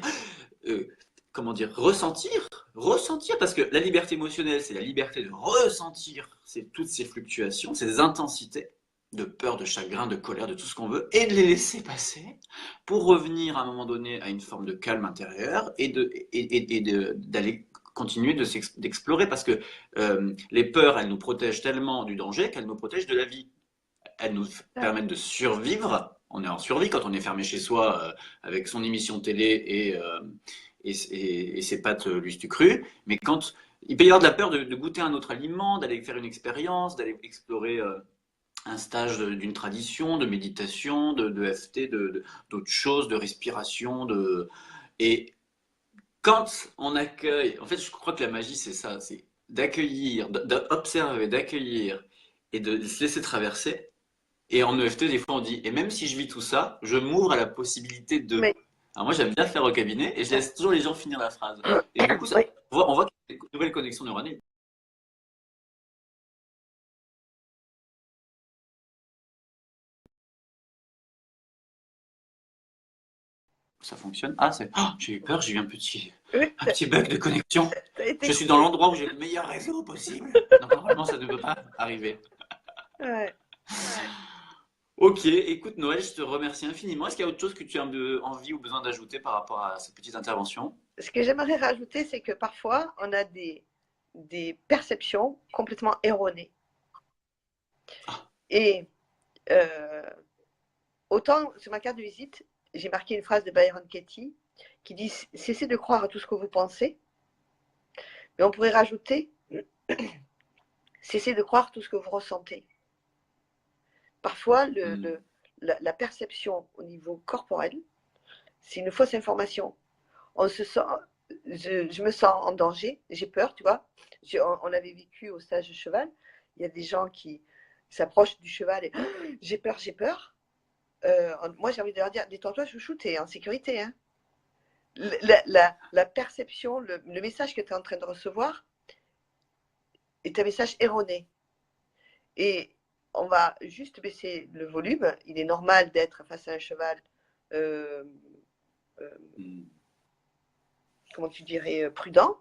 euh, comment dire, ressentir, parce que la liberté émotionnelle, c'est la liberté de ressentir toutes ces fluctuations, ces intensités de peur, de chagrin, de colère, de tout ce qu'on veut, et de les laisser passer pour revenir à un moment donné à une forme de calme intérieur d'aller continuer d'explorer parce que les peurs, elles nous protègent tellement du danger qu'elles nous protègent de la vie. Elles nous ça. permettent de survivre. On est en survie quand on est fermé chez soi avec son émission télé et ses pâtes lustu cru. Mais quand il peut y avoir de la peur de goûter un autre aliment, d'aller faire une expérience, d'aller explorer un stage d'une tradition, de méditation, de FT, d'autres choses, de respiration, et quand on accueille, en fait, je crois que la magie, c'est ça, c'est d'accueillir, d'observer, d'accueillir et de se laisser traverser. Et en EFT, des fois, on dit, et même si je vis tout ça, je m'ouvre à la possibilité de. Mais, Alors moi, j'aime bien faire au cabinet et je laisse toujours les gens finir la phrase. Et du coup, oui, on voit qu'il y a une nouvelle connexion neuronale. Ça fonctionne. Ah, j'ai eu peur, j'ai eu oui, un petit bug de connexion. t'as été Je suis dans coupé. l'endroit où j'ai le meilleur réseau possible. Donc normalement, ça ne peut pas arriver. Ouais, ouais. Ok, écoute Noël, je te remercie infiniment. Est-ce qu'il y a autre chose que tu as envie ou besoin d'ajouter par rapport à cette petite intervention? Ce que j'aimerais rajouter, c'est que parfois, on a des perceptions complètement erronées. Ah, Et euh, autant sur ma carte de visite, j'ai marqué une phrase de Byron Katie qui dit cessez de croire à tout ce que vous pensez, mais on pourrait rajouter cessez de croire tout ce que vous ressentez. Parfois, hmm, la perception au niveau corporel, c'est une fausse information. On se sent, je me sens en danger, j'ai peur, tu vois. On avait vécu au stage de cheval, il y a des gens qui s'approchent du cheval et j'ai peur, j'ai peur. Moi, j'ai envie de leur dire détends-toi, chouchou, t'es en sécurité, hein. La perception, le message que tu es en train de recevoir est un message erroné. Et on va juste baisser le volume. Il est normal d'être face à un cheval, euh, euh, hmm, comment tu dirais, prudent.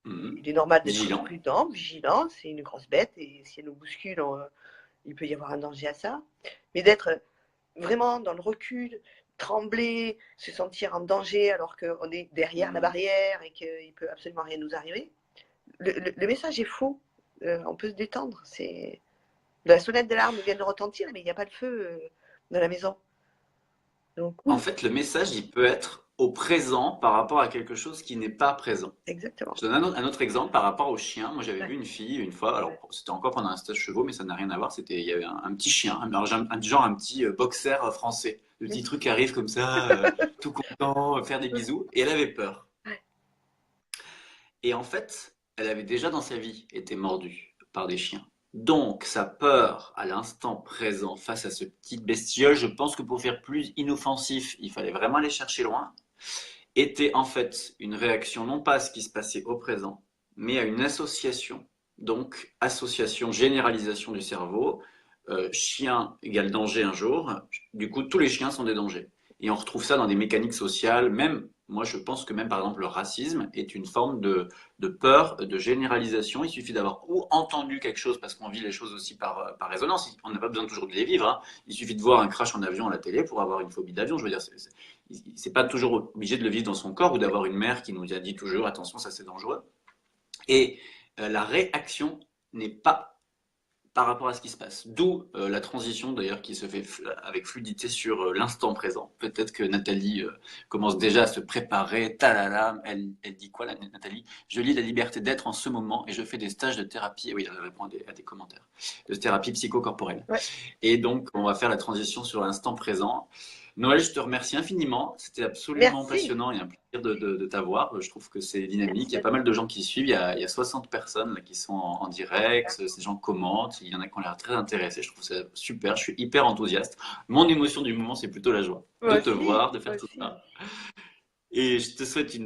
hmm. Il est normal d'être Vigilant. prudent, vigilant. C'est une grosse bête et si elle nous bouscule, il peut y avoir un danger à ça. Mais d'être vraiment dans le recul, trembler, se sentir en danger alors qu'on est derrière la Hmm. barrière et qu'il ne peut absolument rien nous arriver. Le message est faux. On peut se détendre. La sonnette d'alarme vient de retentir, mais il n'y a pas de feu dans la maison. Donc En oui, fait, le message, il peut être au présent par rapport à quelque chose qui n'est pas présent. exactement. Je donne un autre exemple par rapport au chien. Moi, j'avais Ouais, vu une fille une fois, alors ouais. c'était encore pendant un stage chevaux, mais ça n'a rien à voir. Il y avait un petit chien, genre un petit boxer français. Le petit truc qui arrive comme ça, tout content, faire des bisous. Et elle avait peur. Ouais, Et en fait, elle avait déjà dans sa vie été mordue par des chiens. Donc, sa peur à l'instant présent face à ce petit bestiole, je pense que pour faire plus inoffensif, il fallait vraiment aller chercher loin, était en fait une réaction non pas à ce qui se passait au présent, mais à une association. Donc, association, généralisation du cerveau, chien égale danger un jour, du coup, tous les chiens sont des dangers. Et on retrouve ça dans des mécaniques sociales, même Moi, je pense que même, par exemple, le racisme est une forme de peur, de généralisation. Il suffit d'avoir ou entendu quelque chose, parce qu'on vit les choses aussi par résonance. On n'a pas besoin toujours de les vivre, hein. Il suffit de voir un crash en avion à la télé pour avoir une phobie d'avion. Je veux dire, c'est pas toujours obligé de le vivre dans son corps ou d'avoir une mère qui nous a dit toujours, attention, ça c'est dangereux. Et la réaction n'est pas par rapport à ce qui se passe. D'où la transition d'ailleurs qui se fait avec fluidité sur l'instant présent. Peut-être que Nathalie commence déjà à se préparer. Talala, elle dit quoi, Nathalie? Je lis La liberté d'être en ce moment et je fais des stages de thérapie. Oui, elle répond à des commentaires. De thérapie psychocorporelle. Ouais, Et donc, on va faire la transition sur l'instant présent. Noël, je te remercie infiniment. C'était absolument merci, passionnant et un plaisir de t'avoir. Je trouve que c'est dynamique. Il merci y a à pas mal toi. de gens qui suivent. Il y a 60 personnes là, qui sont en direct. Ces gens commentent. Il y en a qui ont l'air très intéressés. Je trouve ça super. Je suis hyper enthousiaste. Mon émotion du moment, c'est plutôt la joie de te voir, de Moi faire tout aussi. ça. Et je te souhaite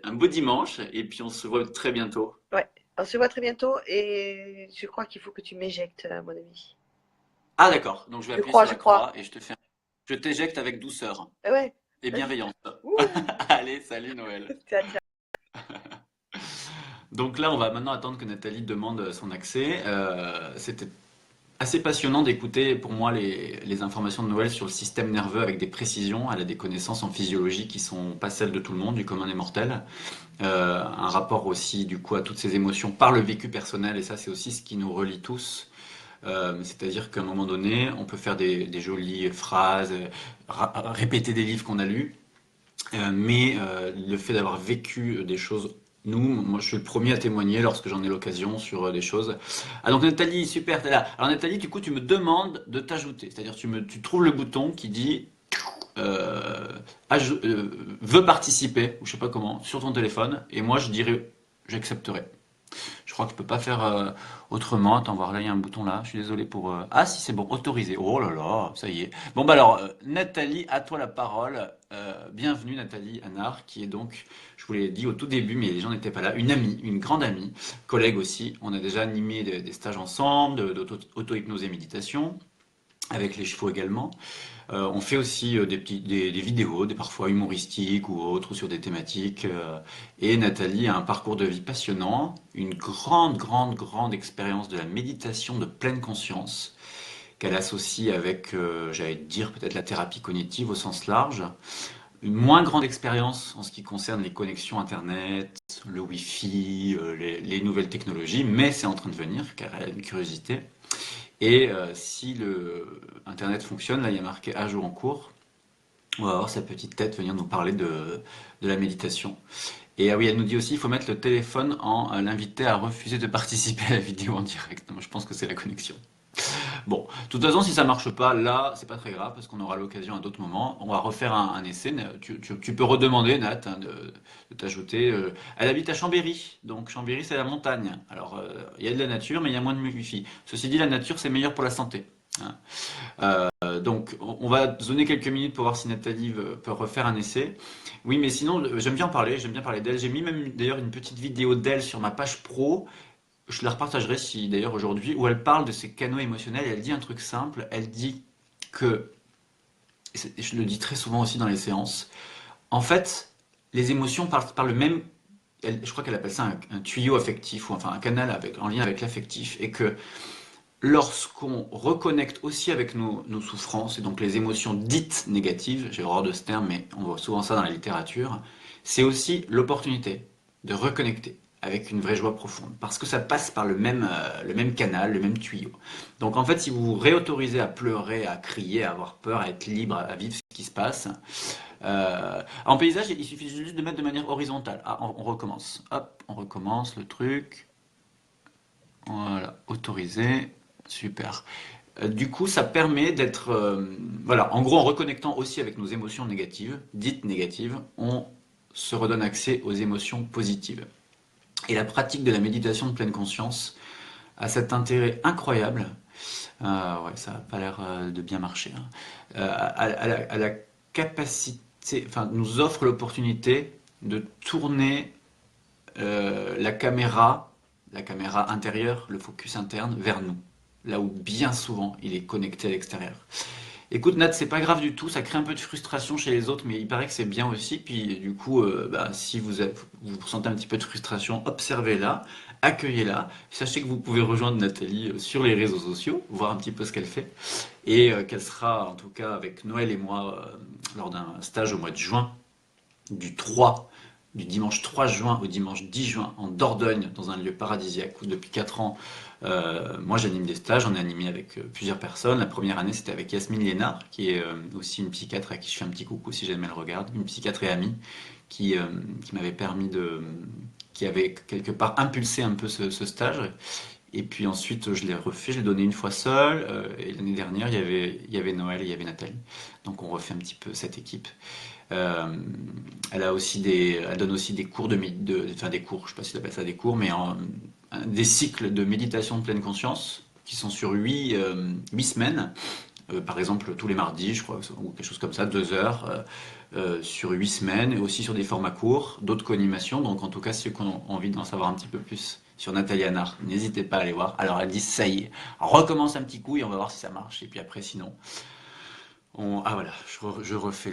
un beau dimanche. Et puis, on se voit très bientôt. Ouais, on se voit très bientôt et je crois qu'il faut que tu m'éjectes, mon ami. Ah, d'accord. Donc, je vais Je appuyer crois, sur je la crois. croix et je t'éjecte avec douceur Ouais, et vas-y. bienveillance. Ouh, Allez, salut Noël. ciao, ciao. Donc là, on va maintenant attendre que Nathalie demande son accès. C'était assez passionnant d'écouter pour moi les informations de Noël sur le système nerveux avec des précisions. Elle a des connaissances en physiologie qui sont pas celles de tout le monde, du commun des mortels. Un rapport aussi du coup à toutes ces émotions par le vécu personnel et ça c'est aussi ce qui nous relie tous. C'est-à-dire qu'à un moment donné, on peut faire des jolies phrases, répéter des livres qu'on a lus, mais le fait d'avoir vécu des choses, moi je suis le premier à témoigner lorsque j'en ai l'occasion sur des choses. Ah donc Nathalie, super, t'es là. Alors Nathalie, du coup tu me demandes de t'ajouter, c'est-à-dire tu trouves le bouton qui dit euh, veut participer, ou je sais pas comment, sur ton téléphone, et moi je dirais j'accepterai. Je crois que je peux pas faire autrement. Attends, voir là, il y a un bouton là. Je suis désolé pour. Ah si, c'est bon, autorisé. Oh là là, ça y est. Bon bah alors, Nathalie, à toi la parole. Bienvenue Nathalie Anard, qui est donc, je vous l'ai dit au tout début, mais les gens n'étaient pas là, une amie, une grande amie, collègue aussi. On a déjà animé des stages ensemble, d'auto-hypnose et méditation, avec les chevaux également. On fait aussi des vidéos, des parfois humoristiques ou autres, ou sur des thématiques. Et Nathalie a un parcours de vie passionnant, une grande, grande, grande expérience de la méditation de pleine conscience, qu'elle associe avec, j'allais dire, peut-être la thérapie cognitive au sens large. Une moins grande expérience en ce qui concerne les connexions Internet, le Wi-Fi, les nouvelles technologies, mais c'est en train de venir, car elle a une curiosité. Et si le Internet fonctionne, là il y a marqué à jour en cours, on va avoir sa petite tête venir nous parler de la méditation. Et ah oui, elle nous dit aussi, il faut mettre le téléphone en l'inviter à refuser de participer à la vidéo en direct. Moi, je pense que c'est la connexion. Bon, de toute façon, si ça marche pas, là, c'est pas très grave parce qu'on aura l'occasion à d'autres moments. On va refaire un essai. Tu peux redemander, Nat, hein, de t'ajouter. Elle habite à Chambéry, donc Chambéry, c'est la montagne. Alors, il y a de la nature, mais il y a moins de wifi. Ceci dit, la nature, c'est meilleur pour la santé, hein. Donc, on va donner quelques minutes pour voir si Nathalie peut refaire un essai. Oui, mais sinon, j'aime bien parler d'elle. J'ai mis même d'ailleurs une petite vidéo d'elle sur ma page pro. Je la repartagerai si d'ailleurs aujourd'hui, où elle parle de ses canaux émotionnels et elle dit un truc simple. Elle dit que, et je le dis très souvent aussi dans les séances, en fait, les émotions partent par le même, je crois qu'elle appelle ça un tuyau affectif, ou enfin un canal en lien avec l'affectif, et que lorsqu'on reconnecte aussi avec nos souffrances, et donc les émotions dites négatives, j'ai horreur de ce terme, mais on voit souvent ça dans la littérature, c'est aussi l'opportunité de reconnecter avec une vraie joie profonde, parce que ça passe par le même canal, le même tuyau. Donc en fait, si vous vous réautorisez à pleurer, à crier, à avoir peur, à être libre, à vivre ce qui se passe, en paysage, il suffit juste de mettre de manière horizontale. Ah, on recommence. Hop, on recommence le truc. Voilà, autorisé. Super. Du coup, ça permet d'être, voilà, en gros, en reconnectant aussi avec nos émotions négatives, dites négatives, on se redonne accès aux émotions positives. Et la pratique de la méditation de pleine conscience a cet intérêt incroyable. Ouais, ça n'a pas l'air de bien marcher, hein. À la capacité, enfin, nous offre l'opportunité de tourner la caméra intérieure, le focus interne, vers nous. Là où bien souvent il est connecté à l'extérieur. Écoute Nat, c'est pas grave du tout, ça crée un peu de frustration chez les autres, mais il paraît que c'est bien aussi. Puis du coup, si vous ressentez un petit peu de frustration, observez-la, accueillez-la. Sachez que vous pouvez rejoindre Nathalie sur les réseaux sociaux, voir un petit peu ce qu'elle fait, et qu'elle sera en tout cas avec Noël et moi lors d'un stage au mois de juin, du 3, du dimanche 3 juin au dimanche 10 juin en Dordogne, dans un lieu paradisiaque où depuis 4 ans, moi j'anime des stages, j'en ai animé avec plusieurs personnes. La première année c'était avec Yasmine Lénard, qui est aussi une psychiatre à qui je fais un petit coucou si jamais elle regarde, une psychiatre et amie qui m'avait permis qui avait quelque part impulsé un peu ce stage. Et puis ensuite, je l'ai refait, je l'ai donné une fois seul. Et l'année dernière, il y avait Noël et il y avait Nathalie. Donc on refait un petit peu cette équipe. Euh, elle donne aussi des cours enfin des cours, je sais pas si tu appelles ça des cours, mais des cycles de méditation de pleine conscience qui sont sur 8 semaines. Par exemple, tous les mardis, je crois, ou quelque chose comme ça, 2 heures, sur 8 semaines, et aussi sur des formats courts, d'autres co-animations. Donc, en tout cas, ceux qui ont envie d'en savoir un petit peu plus sur Nathalie Hanard, n'hésitez pas à aller voir. Alors, elle dit, ça y est, recommence un petit coup et on va voir si ça marche. Et puis après, sinon, ah voilà, je refais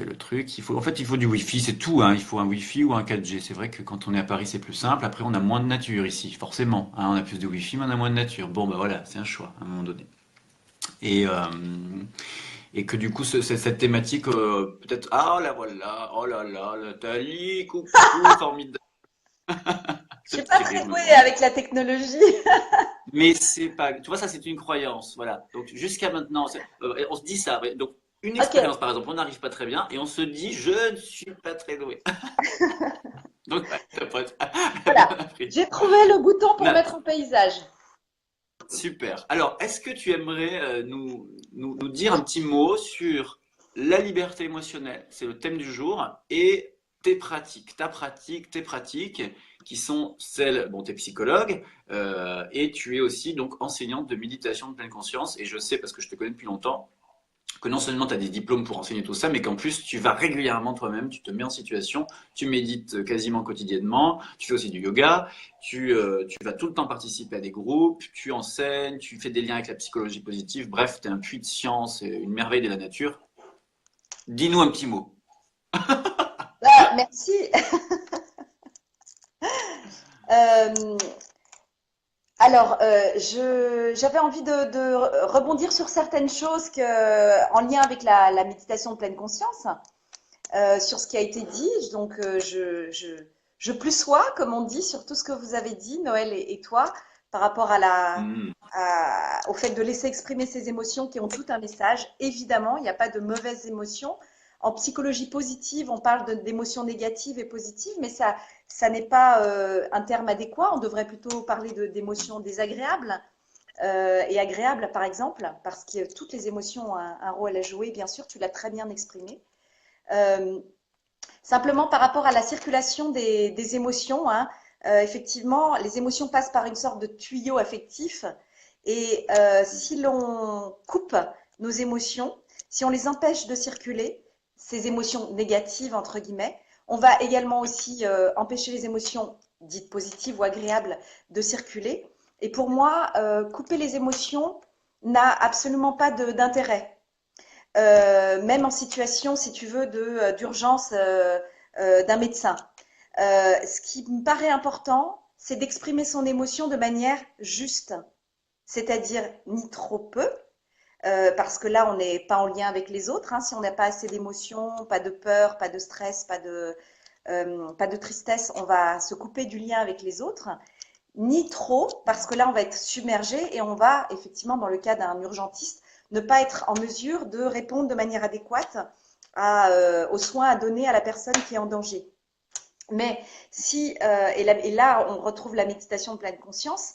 le truc. En fait, il faut du Wi-Fi, c'est tout, hein. Il faut un Wi-Fi ou un 4G. C'est vrai que quand on est à Paris, c'est plus simple. Après, on a moins de nature ici, forcément, hein. On a plus de Wi-Fi, mais on a moins de nature. Bon, bah voilà, c'est un choix à un moment donné. Et, euh, et que du coup, cette thématique, peut-être, ah oh là voilà, oh là là, Nathalie, coucou, formidable, Je ce suis pas petit très rire me douée manque. avec la technologie. Mais c'est pas, tu vois, ça c'est une croyance, voilà. Donc jusqu'à maintenant, on se dit ça, ouais. Donc une expérience Ok, par exemple, on n'arrive pas très bien et on se dit, je ne suis pas très doué. Donc ouais, t'as bien voilà. appris. J'ai trouvé le bouton pour Nat, mettre en paysage. super. Alors, est-ce que tu aimerais nous dire un petit mot sur la liberté émotionnelle? C'est le thème du jour. Et tes pratiques, tes pratiques, qui sont celles, bon, tu es psychologue, et tu es aussi donc enseignante de méditation de pleine conscience. Et je sais, parce que je te connais depuis longtemps, que non seulement tu as des diplômes pour enseigner tout ça, mais qu'en plus tu vas régulièrement toi-même, tu te mets en situation, tu médites quasiment quotidiennement, tu fais aussi du yoga, tu vas tout le temps participer à des groupes, tu enseignes, tu fais des liens avec la psychologie positive, bref, tu es un puits de science et une merveille de la nature. Dis-nous un petit mot. Merci. Euh, alors, j'avais envie de rebondir sur certaines choses en lien avec la méditation de pleine conscience, sur ce qui a été dit. Donc, je plus sois, comme on dit, sur tout ce que vous avez dit, Noël et toi, par rapport Hmm. au fait de laisser exprimer ses émotions qui ont tout un message. Évidemment, il n'y a pas de mauvaises émotions. En psychologie positive, on parle d'émotions négatives et positives, mais ça n'est pas un terme adéquat. On devrait plutôt parler d'émotions désagréables et agréables, par exemple, parce que toutes les émotions ont un rôle à jouer. Bien sûr, tu l'as très bien exprimé. Euh, Simplement par rapport à la circulation des émotions, hein, effectivement, les émotions passent par une sorte de tuyau affectif. Et si l'on coupe nos émotions, si on les empêche de circuler, ces émotions négatives, entre guillemets, on va également aussi empêcher les émotions dites positives ou agréables de circuler. Et pour moi, couper les émotions n'a absolument pas d'intérêt. Même en situation, si tu veux, d'urgence d'un médecin. Ce qui me paraît important, c'est d'exprimer son émotion de manière juste, c'est-à-dire ni trop peu, parce que là, on n'est pas en lien avec les autres. Hein, si on n'a pas assez d'émotions, pas de peur, pas de stress, pas de tristesse, on va se couper du lien avec les autres. Ni trop, parce que là, on va être submergé et on va, effectivement, dans le cas d'un urgentiste, ne pas être en mesure de répondre de manière adéquate aux soins à donner à la personne qui est en danger. Mais si, et là, on retrouve la méditation de pleine conscience,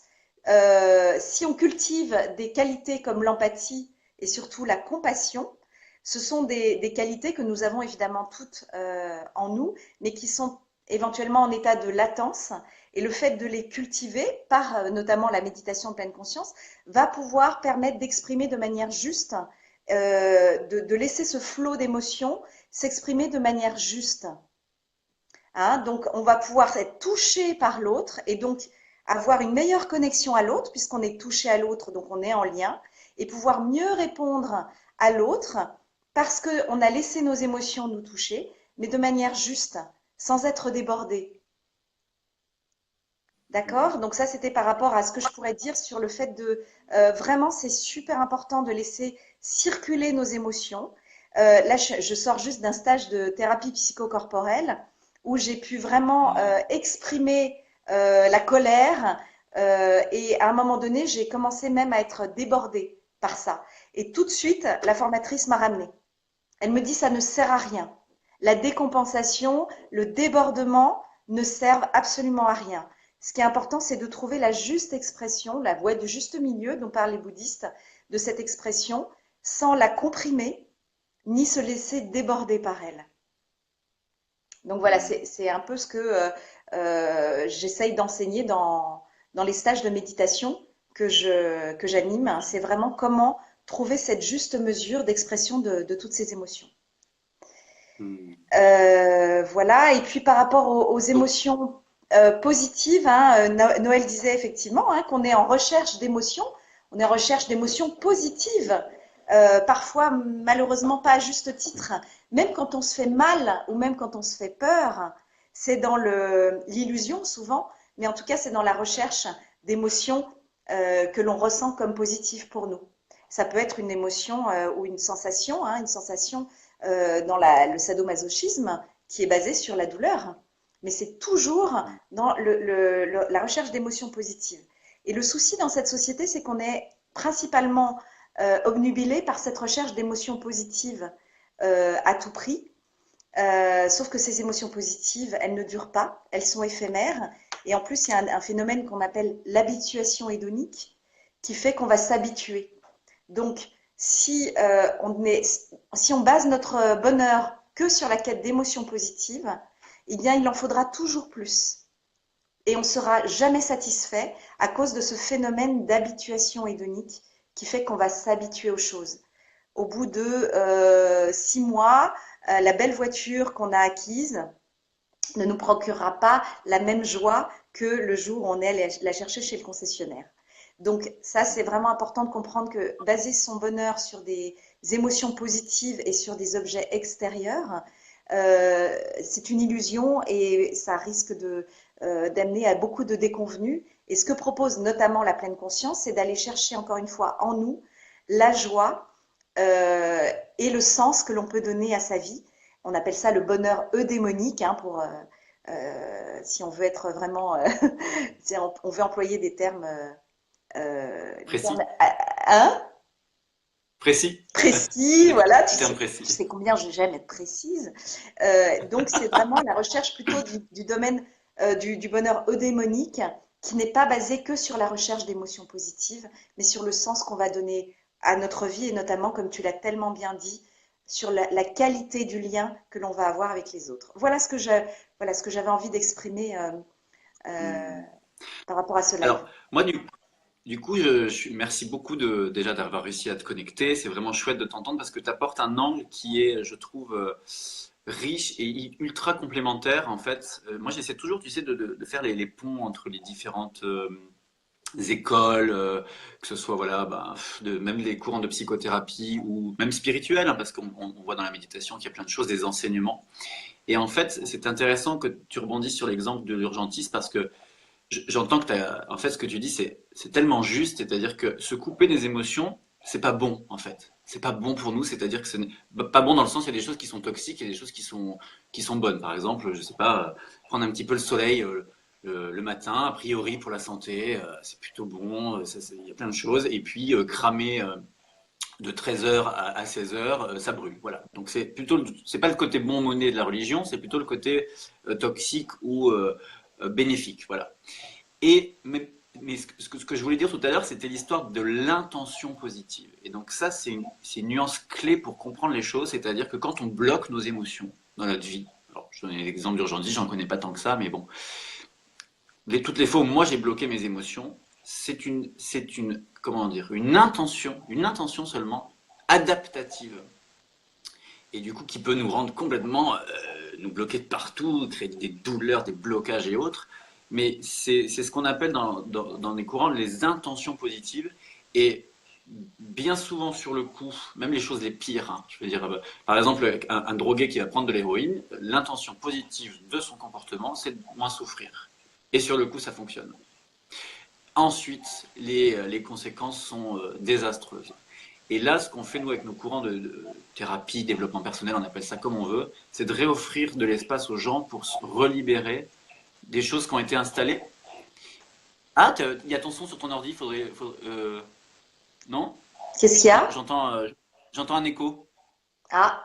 si on cultive des qualités comme l'empathie et surtout la compassion, ce sont des qualités que nous avons évidemment toutes en nous, mais qui sont éventuellement en état de latence. Et le fait de les cultiver, par notamment la méditation de pleine conscience, va pouvoir permettre d'exprimer de manière juste, de laisser ce flot d'émotions s'exprimer de manière juste. Hein, donc, on va pouvoir être touché par l'autre et donc avoir une meilleure connexion à l'autre puisqu'on est touché à l'autre, donc on est en lien et pouvoir mieux répondre à l'autre parce qu'on a laissé nos émotions nous toucher, mais de manière juste, sans être débordé. D'accord? Donc ça, c'était par rapport à ce que je pourrais dire sur le fait de vraiment, c'est super important de laisser circuler nos émotions. Là, je sors juste d'un stage de thérapie psychocorporelle où j'ai pu vraiment exprimer la colère et à un moment donné, j'ai commencé même à être débordée par ça. Et tout de suite, la formatrice m'a ramenée. Elle me dit ça ne sert à rien. La décompensation, le débordement ne servent absolument à rien. Ce qui est important, c'est de trouver la juste expression, la voie du juste milieu dont parlent les bouddhistes, de cette expression, sans la comprimer, ni se laisser déborder par elle. Donc voilà, c'est un peu ce que j'essaye d'enseigner dans les stages de méditation que j'anime. C'est vraiment comment trouver cette juste mesure d'expression de toutes ces émotions. Voilà, et puis par rapport aux émotions positives, hein, Noël disait effectivement qu'on est en recherche d'émotions, on est en recherche d'émotions positives, parfois malheureusement pas à juste titre, même quand on se fait mal ou même quand on se fait peur, c'est dans l'illusion souvent, mais en tout cas c'est dans la recherche d'émotions que l'on ressent comme positives pour nous. Ça peut être une émotion ou une sensation dans le sadomasochisme qui est basé sur la douleur. Mais c'est toujours dans la recherche d'émotions positives. Et le souci dans cette société, c'est qu'on est principalement obnubilé par cette recherche d'émotions positives à tout prix. Sauf que ces émotions positives, elles ne durent pas, elles sont éphémères. Et en plus, il y a un phénomène qu'on appelle l'habituation hédonique qui fait qu'on va s'habituer. Donc, si on base notre bonheur que sur la quête d'émotions positives, eh bien, il en faudra toujours plus. Et on ne sera jamais satisfait à cause de ce phénomène d'habituation hédonique qui fait qu'on va s'habituer aux choses. Au bout de 6 mois, la belle voiture qu'on a acquise ne nous procurera pas la même joie que le jour où on est la chercher chez le concessionnaire. Donc ça, c'est vraiment important de comprendre que baser son bonheur sur des émotions positives et sur des objets extérieurs, c'est une illusion et ça risque d'amener à beaucoup de déconvenues. Et ce que propose notamment la pleine conscience, c'est d'aller chercher encore une fois en nous la joie et le sens que l'on peut donner à sa vie. On appelle ça le bonheur eudémonique, si on veut être vraiment, si on veut employer des termes Précis. Hein? Précis. Précis, voilà, tu précis. sais combien j'aime être précise. Donc c'est vraiment la recherche plutôt du domaine du bonheur eudémonique qui n'est pas basé que sur la recherche d'émotions positives, mais sur le sens qu'on va donner à notre vie et notamment, comme tu l'as tellement bien dit, sur la qualité du lien que l'on va avoir avec les autres. Voilà ce que j'avais envie d'exprimer par rapport à ce live. Alors, moi, du coup, merci beaucoup déjà d'avoir réussi à te connecter. C'est vraiment chouette de t'entendre parce que tu apportes un angle qui est, je trouve, riche et ultra complémentaire. En fait, moi, j'essaie toujours, tu sais, de faire les ponts entre les différentes écoles, que ce soit voilà, même les courants de psychothérapie ou même spirituels, hein, parce qu'on voit dans la méditation qu'il y a plein de choses, des enseignements. Et en fait, c'est intéressant que tu rebondisses sur l'exemple de l'urgentiste parce que j'entends que en fait, ce que tu dis, c'est tellement juste, c'est-à-dire que se couper des émotions, c'est pas bon, en fait. C'est pas bon pour nous, c'est-à-dire que ce n'est pas bon dans le sens, il y a des choses qui sont toxiques et des choses qui sont bonnes. Par exemple, je sais pas, prendre un petit peu le soleil le matin, a priori pour la santé, c'est plutôt bon, il y a plein de choses. Et puis, cramer de 13h à 16h, ça brûle. Voilà. Donc, c'est pas le côté bon monnaie de la religion, c'est plutôt le côté toxique ou bénéfique. Voilà. Mais ce que je voulais dire tout à l'heure, c'était l'histoire de l'intention positive. Et donc ça, c'est une nuance clé pour comprendre les choses, c'est-à-dire que quand on bloque nos émotions dans notre vie, alors je donne l'exemple d'urgentiste, j'en connais pas tant que ça, mais bon, toutes les fois où moi j'ai bloqué mes émotions, comment dire, une intention seulement adaptative. Et du coup, qui peut nous rendre complètement, nous bloquer de partout, créer des douleurs, des blocages et autres. Mais c'est ce qu'on appelle dans les courants les intentions positives. Et bien souvent sur le coup, même les choses les pires, hein, je veux dire, par exemple, un drogué qui va prendre de l'héroïne, l'intention positive de son comportement, c'est de moins souffrir. Et sur le coup, ça fonctionne. Ensuite, les conséquences sont désastreuses. Et là, ce qu'on fait, nous, avec nos courants de thérapie, développement personnel, on appelle ça comme on veut, c'est de réoffrir de l'espace aux gens pour se relibérer des choses qui ont été installées. Ah, il y a ton son sur ton ordi, non? Qu'est-ce qu'il y a? J'entends un écho. Ah,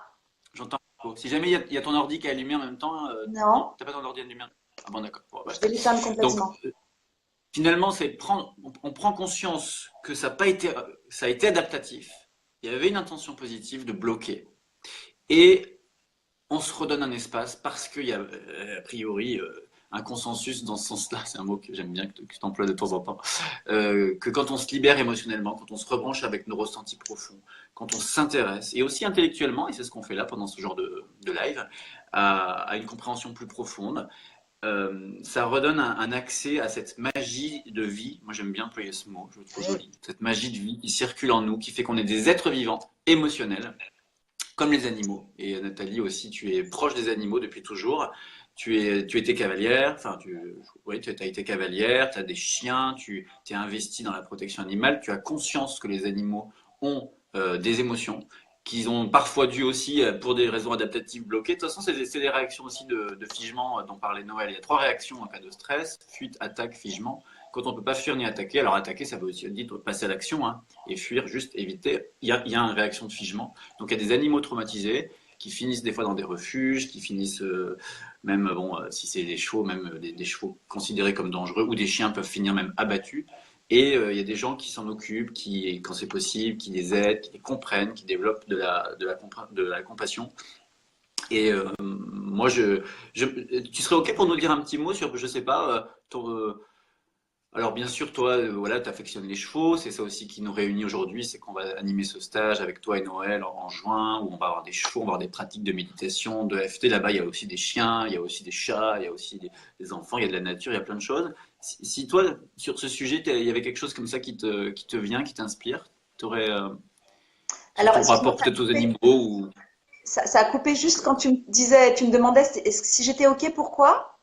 J'entends un écho. Si jamais il y a ton ordi qui est allumé en même temps, non? non, T'as pas ton ordi allumé? Ah bon, d'accord. Bon, bah. je vais l'éteindre Donc, complètement. finalement, on prend conscience que ça a été adaptatif. Il y avait une intention positive de bloquer. Et on se redonne un espace parce qu'il y a, a priori, un consensus dans ce sens-là. C'est un mot que j'aime bien que tu emploies de temps en temps. Que quand on se libère émotionnellement, quand on se rebranche avec nos ressentis profonds, quand on s'intéresse, et aussi intellectuellement, et c'est ce qu'on fait là pendant ce genre de live, à une compréhension plus profonde, ça redonne un accès à cette magie de vie. Moi, j'aime bien employer ce mot, je le trouve joli. Cette magie de vie qui circule en nous, qui fait qu'on est des êtres vivants, émotionnels, comme les animaux. Et Nathalie aussi, tu es proche des animaux depuis toujours. Tu étais cavalière, enfin, oui, tu as été cavalière, tu as des chiens, tu t'es investi dans la protection animale, tu as conscience que les animaux ont des émotions, qu'ils ont parfois dû aussi, pour des raisons adaptatives, bloquer. De toute façon, c'est des réactions aussi de figement dont parlait Noël. Il y a 3 réactions en cas de stress: fuite, attaque, figement. Quand on ne peut pas fuir ni attaquer, alors attaquer, ça veut aussi dire passer à l'action, hein, et fuir, juste éviter. Il y a une réaction de figement. Donc il y a des animaux traumatisés qui finissent des fois dans des refuges, qui finissent même, bon, si c'est des chevaux, même des chevaux considérés comme dangereux, ou des chiens peuvent finir même abattus. Et il y a des gens qui s'en occupent, qui, quand c'est possible, qui les aident, qui les comprennent, qui développent de la compassion. Et moi, tu serais OK pour nous dire un petit mot sur, je sais pas, alors bien sûr, toi, voilà, tu affectionnes les chevaux, c'est ça aussi qui nous réunit aujourd'hui, c'est qu'on va animer ce stage avec toi et Noël en juin, où on va avoir des chevaux, on va avoir des pratiques de méditation, de FT. Là-bas, il y a aussi des chiens, il y a aussi des chats, il y a aussi des enfants, il y a de la nature, il y a plein de choses. Si toi, sur ce sujet, il y avait quelque chose comme ça qui te vient, qui t'inspire, t'aurais, sur Alors, ton excuse-moi, rapport peut-être aux animaux ou... ça a coupé juste quand tu me disais, tu me demandais si j'étais OK, pourquoi?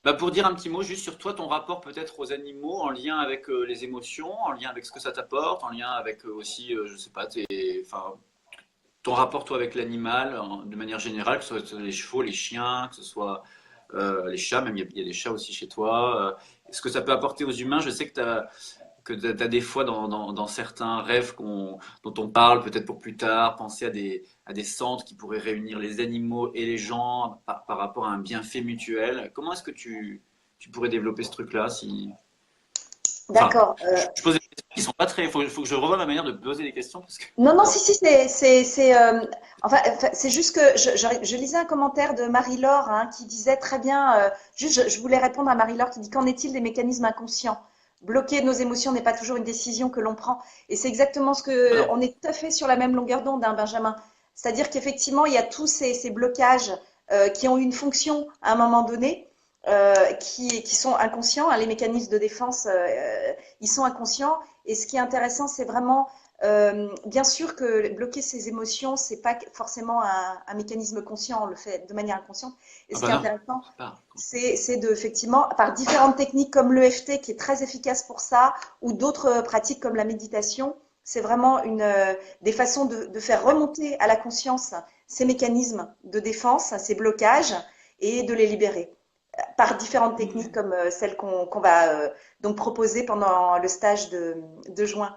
Bah pour dire un petit mot juste sur toi, ton rapport peut-être aux animaux, en lien avec les émotions, en lien avec ce que ça t'apporte, en lien avec aussi, je sais pas, enfin, ton rapport toi avec l'animal, de manière générale, que ce soit les chevaux, les chiens, que ce soit les chats, même il y a des chats aussi chez toi. Ce que ça peut apporter aux humains, je sais que tu as des fois dans certains rêves dont on parle peut-être pour plus tard, penser à des centres qui pourraient réunir les animaux et les gens par rapport à un bienfait mutuel. Comment est-ce que tu pourrais développer ce truc-là si... Enfin, D'accord. je pose des questions qui sont pas très... faut que je revoie ma manière de poser des questions parce que... Non, non, si, Alors, si, enfin, c'est juste que je lisais un commentaire de Marie-Laure, hein, qui disait très bien, juste, je voulais répondre à Marie-Laure qui dit, qu'en est-il des mécanismes inconscients? Bloquer nos émotions n'est pas toujours une décision que l'on prend. Et c'est exactement ce bah que, non. on est tout à fait sur la même longueur d'onde, hein, Benjamin. C'est-à-dire qu'effectivement, il y a tous ces blocages qui ont une fonction à un moment donné, qui sont inconscients, hein, les mécanismes de défense, ils sont inconscients. Et ce qui est intéressant, c'est vraiment bien sûr que bloquer ses émotions, c'est pas forcément un mécanisme conscient, on le fait de manière inconsciente. Et Ah ce qui bah est non. intéressant, Pas. c'est de effectivement, par différentes techniques comme l'EFT qui est très efficace pour ça, ou d'autres pratiques comme la méditation, c'est vraiment des façons de faire remonter à la conscience ces mécanismes de défense, ces blocages, et de les libérer par différentes techniques comme celles qu'on va donc proposer pendant le stage de juin.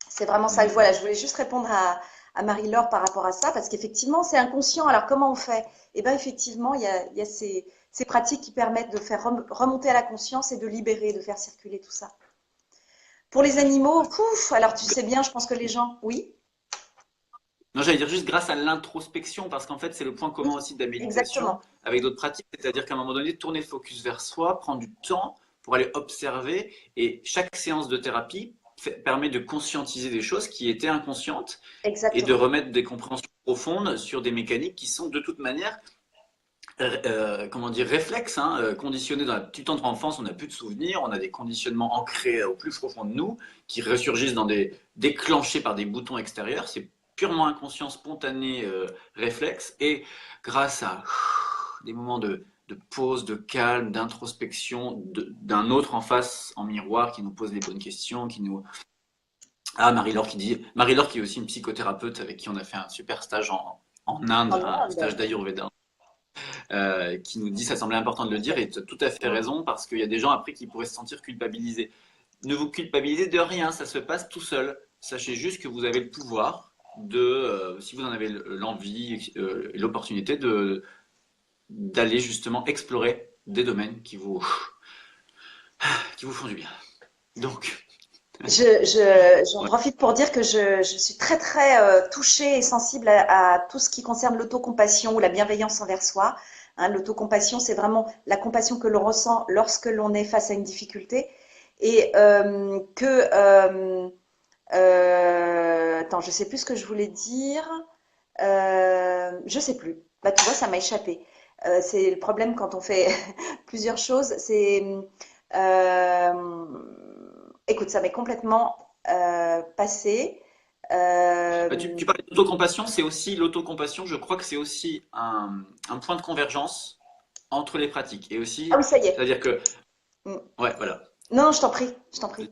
C'est vraiment ça. Voilà, je voulais juste répondre à Marie-Laure par rapport à ça, parce qu'effectivement, c'est inconscient. Alors, comment on fait? Eh bien, effectivement, il y a ces pratiques qui permettent de faire remonter à la conscience et de libérer, de faire circuler tout ça. Pour les animaux, pouf, alors tu sais bien, je pense que les gens, oui, Non, j'allais dire juste grâce à l'introspection, parce qu'en fait, c'est le point commun oui, aussi de la méditation exactement. avec d'autres pratiques, c'est-à-dire qu'à un moment donné, tourner le focus vers soi, prendre du temps pour aller observer, et chaque séance de thérapie permet de conscientiser des choses qui étaient inconscientes et de Exactement. remettre des compréhensions profondes sur des mécaniques qui sont de toute manière comment dire, réflexes, hein, conditionnés dans la petite enfance, on n'a plus de souvenirs, on a des conditionnements ancrés au plus profond de nous, qui ressurgissent déclenchés par des boutons extérieurs. C'est purement inconscient, spontané, réflexe. Et grâce à des moments de pause, de calme, d'introspection, d'un autre en face, en miroir, qui nous pose les bonnes questions, qui nous... Ah, Marie-Laure qui est aussi une psychothérapeute avec qui on a fait un super stage en Inde, En un Inde. stage d'Ayurveda, qui nous dit, ça semblait important de le dire, et tu as tout à fait raison, parce qu'il y a des gens après qui pourraient se sentir culpabilisés. Ne vous culpabilisez de rien, ça se passe tout seul. Sachez juste que vous avez le pouvoir si vous en avez l'envie et l'opportunité, d'aller justement explorer des domaines qui vous font du bien. Donc, J'en ouais. profite pour dire que je suis très très touchée et sensible à tout ce qui concerne l'autocompassion ou la bienveillance envers soi. Hein, l'autocompassion, c'est vraiment la compassion que l'on ressent lorsque l'on est face à une difficulté et attends, je sais plus ce que je voulais dire. Je sais plus. Bah, tu vois, ça m'a échappé. C'est le problème quand on fait plusieurs choses. Écoute, ça m'est complètement passé. Tu Euh, parlais d'autocompassion, c'est aussi l'autocompassion, je crois que c'est aussi un point de convergence entre les pratiques. Et Ah aussi, oui, ça y est. c'est-à-dire que, Mm. ouais, voilà. Non, je t'en prie, je t'en prie.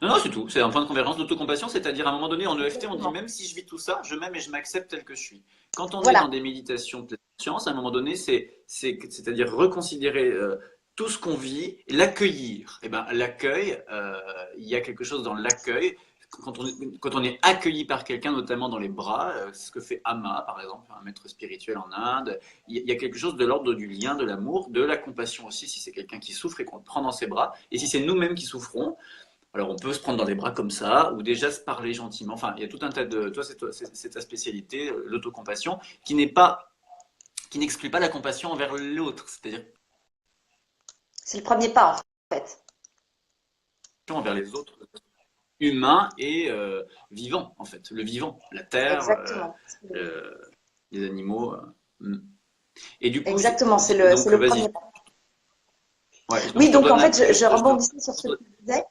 Non, non, c'est tout. C'est un point de convergence d'autocompassion, c'est-à-dire à un moment donné en EFT, on dit Exactement. même si je vis tout ça, je m'aime et je m'accepte tel que je suis. Quand on est dans Voilà. des méditations de pleine conscience, à un moment donné, c'est-à-dire reconsidérer tout ce qu'on vit, et l'accueillir. Et ben, l'accueil, il y a quelque chose dans l'accueil. Quand on est accueilli par quelqu'un, notamment dans les bras, c'est ce que fait Ama, par exemple, un maître spirituel en Inde, il y a quelque chose de l'ordre du lien, de l'amour, de la compassion aussi, si c'est quelqu'un qui souffre et qu'on le prend dans ses bras. Et si c'est nous-mêmes qui souffrons, alors on peut se prendre dans les bras comme ça, ou déjà se parler gentiment. Enfin, il y a tout un tas de... c'est ta spécialité, l'autocompassion, qui n'exclut pas la compassion envers l'autre, c'est-à-dire C'est le premier pas, en fait. envers les autres humains et vivants, en fait. Le vivant, la terre, Exactement. les animaux. Et du coup, Exactement, c'est donc le vas-y. premier pas. Ouais, donc Oui, je te donc en redonne fait, je je te- rebondissais sur ce que tu disais.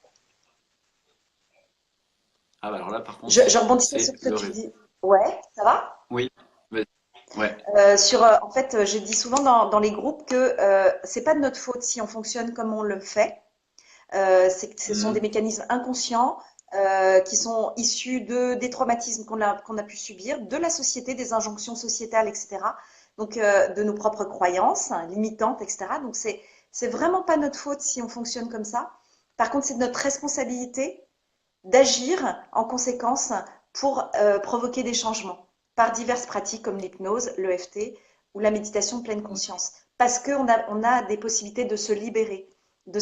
Ah bah alors là, par contre, Je rebondissais sur c'est ce que le tu réseau. dis. Ouais, ça va? Oui, vas-y. Ouais. En fait, je dis souvent dans les groupes que c'est pas de notre faute si on fonctionne comme on le fait. Ce sont des Mhm. mécanismes inconscients qui sont issus des traumatismes qu'on a pu subir, de la société, des injonctions sociétales, etc. Donc, de nos propres croyances limitantes, etc. Donc, c'est vraiment pas notre faute si on fonctionne comme ça. Par contre, c'est notre responsabilité d'agir en conséquence pour provoquer des changements par diverses pratiques comme l'hypnose, l'EFT ou la méditation de pleine conscience. Parce on a des possibilités de se libérer de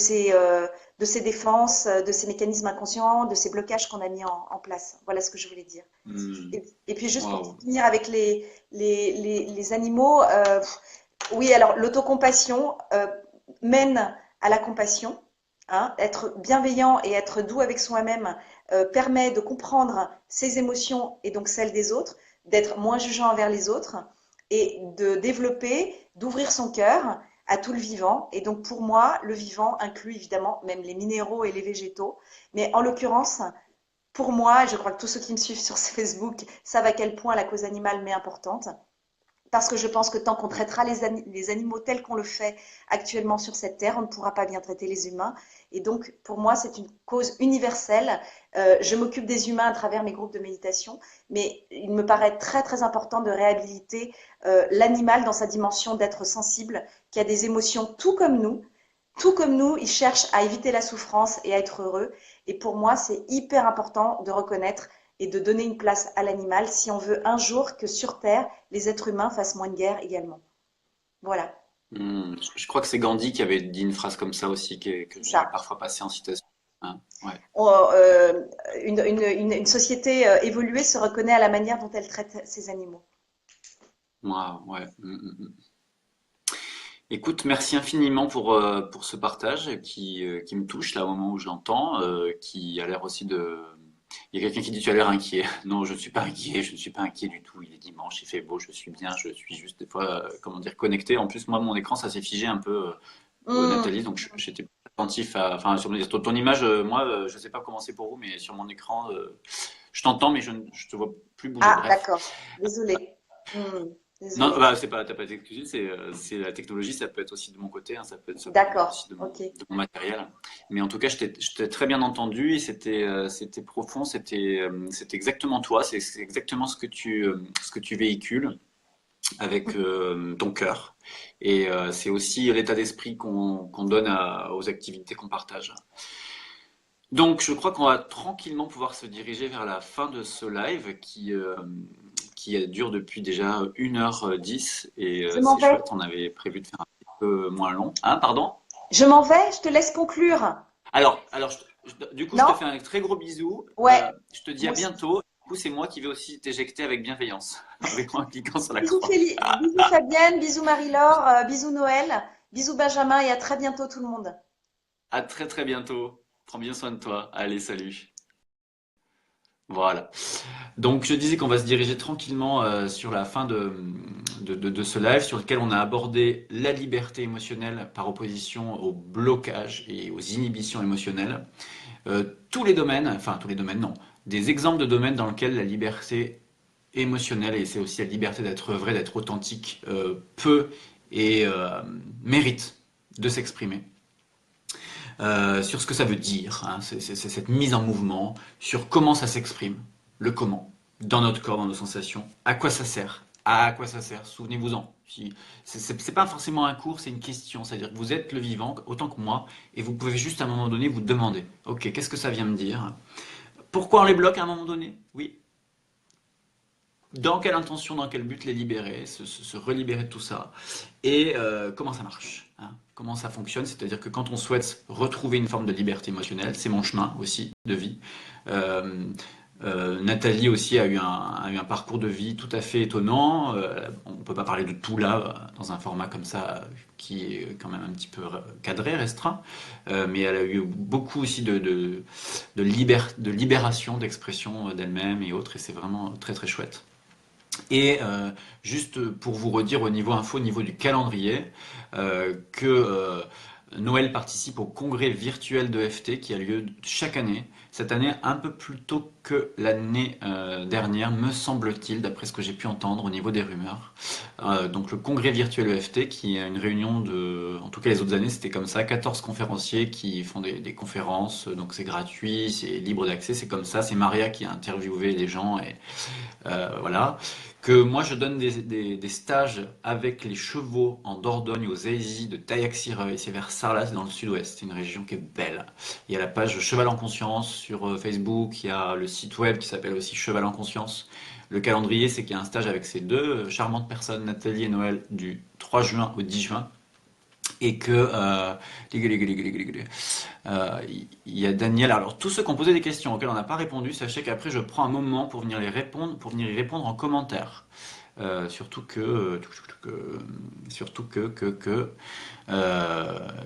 de ces défenses, de ces mécanismes inconscients, de ces blocages qu'on a mis en place. Voilà ce que je voulais dire. Mhm. Et puis juste pour Waouh. finir avec les animaux, oui, alors l'autocompassion mène à la compassion. Hein, être bienveillant et être doux avec soi-même permet de comprendre ses émotions et donc celles des autres, d'être moins jugeant envers les autres et de développer, d'ouvrir son cœur à tout le vivant. Et donc pour moi, le vivant inclut évidemment même les minéraux et les végétaux. Mais en l'occurrence, pour moi, je crois que tous ceux qui me suivent sur Facebook savent à quel point la cause animale m'est importante. Parce que je pense que tant qu'on traitera les animaux tels qu'on le fait actuellement sur cette terre, on ne pourra pas bien traiter les humains. Et donc, pour moi, c'est une cause universelle. Je m'occupe des humains à travers mes groupes de méditation, mais il me paraît très, très important de réhabiliter l'animal dans sa dimension d'être sensible, qui a des émotions tout comme nous. Tout comme nous, il cherche à éviter la souffrance et à être heureux. Et pour moi, c'est hyper important de reconnaître et de donner une place à l'animal si on veut un jour que sur Terre, les êtres humains fassent moins de guerre également. Voilà, Je crois que c'est Gandhi qui avait dit une phrase comme ça aussi, que c'est j'ai ça. parfois passée en citation. Hein, ouais. On, une société évoluée se reconnaît à la manière dont elle traite ses animaux. Waouh, ouais. Écoute, merci infiniment pour ce partage qui me touche là au moment où je l'entends, qui a l'air aussi Il y a quelqu'un qui dit tu as l'air inquiet. Non, je ne suis pas inquiet, je ne suis pas inquiet du tout. Il est dimanche, il fait beau, je suis bien, je suis juste des fois, comment dire, connecté. En plus, moi, mon écran, ça s'est figé un peu, Hmm. Nathalie, donc j'étais attentif à, enfin, sur ton image, moi, je ne sais pas comment c'est pour vous, mais sur mon écran, je t'entends, mais je te vois plus bouger. Ah, Bref. d'accord. Désolée. Non, Désolée. bah, t'as pas d'excuses, c'est la technologie, ça peut être aussi de mon côté, hein, ça peut venir D'accord. aussi Ok. de mon matériel. Mais en tout cas, je t'ai très bien entendu et c'était profond, c'était exactement toi, c'est exactement ce que tu véhicules avec ton cœur. Et c'est aussi l'état d'esprit qu'on donne aux activités qu'on partage. Donc, je crois qu'on va tranquillement pouvoir se diriger vers la fin de ce live qui dure depuis déjà 1h10 et Je m'en c'est vais. chouette. On avait prévu de faire un petit peu moins long. Hein, pardon? Je m'en vais. Je te laisse conclure. Alors du coup, je te Non? fais un très gros bisou. Ouais. Je te dis à Moi aussi. bientôt. Du coup, c'est moi qui vais aussi t'éjecter avec bienveillance en cliquant sur la Bisous, croix. bisous Fabienne, bisous Marie-Laure, bisous Noël, bisous Benjamin et à très bientôt tout le monde. À très très bientôt. Prends bien soin de toi. Allez, salut. Voilà. Donc, je disais qu'on va se diriger tranquillement sur la fin de ce live sur lequel on a abordé la liberté émotionnelle par opposition au blocage et aux inhibitions émotionnelles. Tous les domaines, enfin tous les domaines, non, des exemples de domaines dans lesquels la liberté émotionnelle, et c'est aussi la liberté d'être vrai, d'être authentique, peut et mérite de s'exprimer. Sur ce que ça veut dire, hein, c'est cette mise en mouvement, sur comment ça s'exprime, le comment, dans notre corps, dans nos sensations, à quoi ça sert, à quoi ça sert, souvenez-vous-en. Si, c'est pas forcément un cours, c'est une question, c'est-à-dire que vous êtes le vivant autant que moi, et vous pouvez juste à un moment donné vous demander, ok, qu'est-ce que ça vient me dire? Pourquoi on les bloque à un moment donné? Oui. Dans quelle intention, dans quel but les libérer, se relibérer de tout ça, et comment ça marche, hein, comment ça fonctionne, c'est-à-dire que quand on souhaite retrouver une forme de liberté émotionnelle, c'est mon chemin aussi de vie. Euh, Nathalie aussi a eu un parcours de vie tout à fait étonnant. On ne peut pas parler de tout là dans un format comme ça qui est quand même un petit peu cadré, restreint. Mais elle a eu beaucoup aussi de libération, d'expression d'elle-même et autres, et c'est vraiment très très chouette. Et juste pour vous redire au niveau info, au niveau du calendrier, que Noël participe au congrès virtuel de FT qui a lieu chaque année. Cette année, un peu plus tôt que l'année dernière, me semble-t-il, d'après ce que j'ai pu entendre au niveau des rumeurs. Donc le congrès virtuel EFT, qui est une réunion de, en tout cas les autres années c'était comme ça, 14 conférenciers qui font des conférences, donc c'est gratuit, c'est libre d'accès, c'est comme ça, c'est Maria qui a interviewé les gens et voilà. Que moi je donne des stages avec les chevaux en Dordogne, aux Aisies de Taillac-Sireuil, c'est vers Sarlat, c'est dans le sud-ouest, c'est une région qui est belle. Il y a la page Cheval en Conscience sur Facebook, il y a le site web qui s'appelle aussi Cheval en Conscience. Le calendrier, c'est qu'il y a un stage avec ces deux charmantes personnes, Nathalie et Noël, du 3 juin au 10 juin. Et que il y a Daniel. Alors tous ceux qui ont posé des questions auxquelles on n'a pas répondu, sachez qu'après je prends un moment pour venir les répondre, pour venir y répondre en commentaire. Surtout que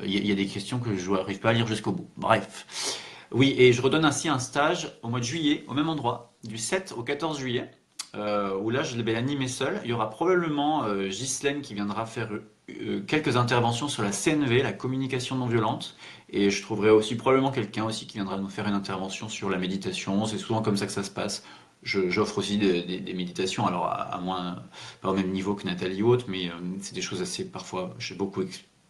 il y a des questions que je n'arrive pas à lire jusqu'au bout. Bref. Oui, et je redonne ainsi un stage au mois de juillet, au même endroit, du 7 au 14 juillet, où là je vais l'animer seul. Il y aura probablement Ghislaine qui viendra faire quelques interventions sur la CNV, la communication non violente, et je trouverai aussi probablement quelqu'un aussi qui viendra nous faire une intervention sur la méditation. C'est souvent comme ça que ça se passe. J'offre aussi des méditations, alors à moins, pas au même niveau que Nathalie ou autre, mais c'est des choses assez, parfois, j'ai beaucoup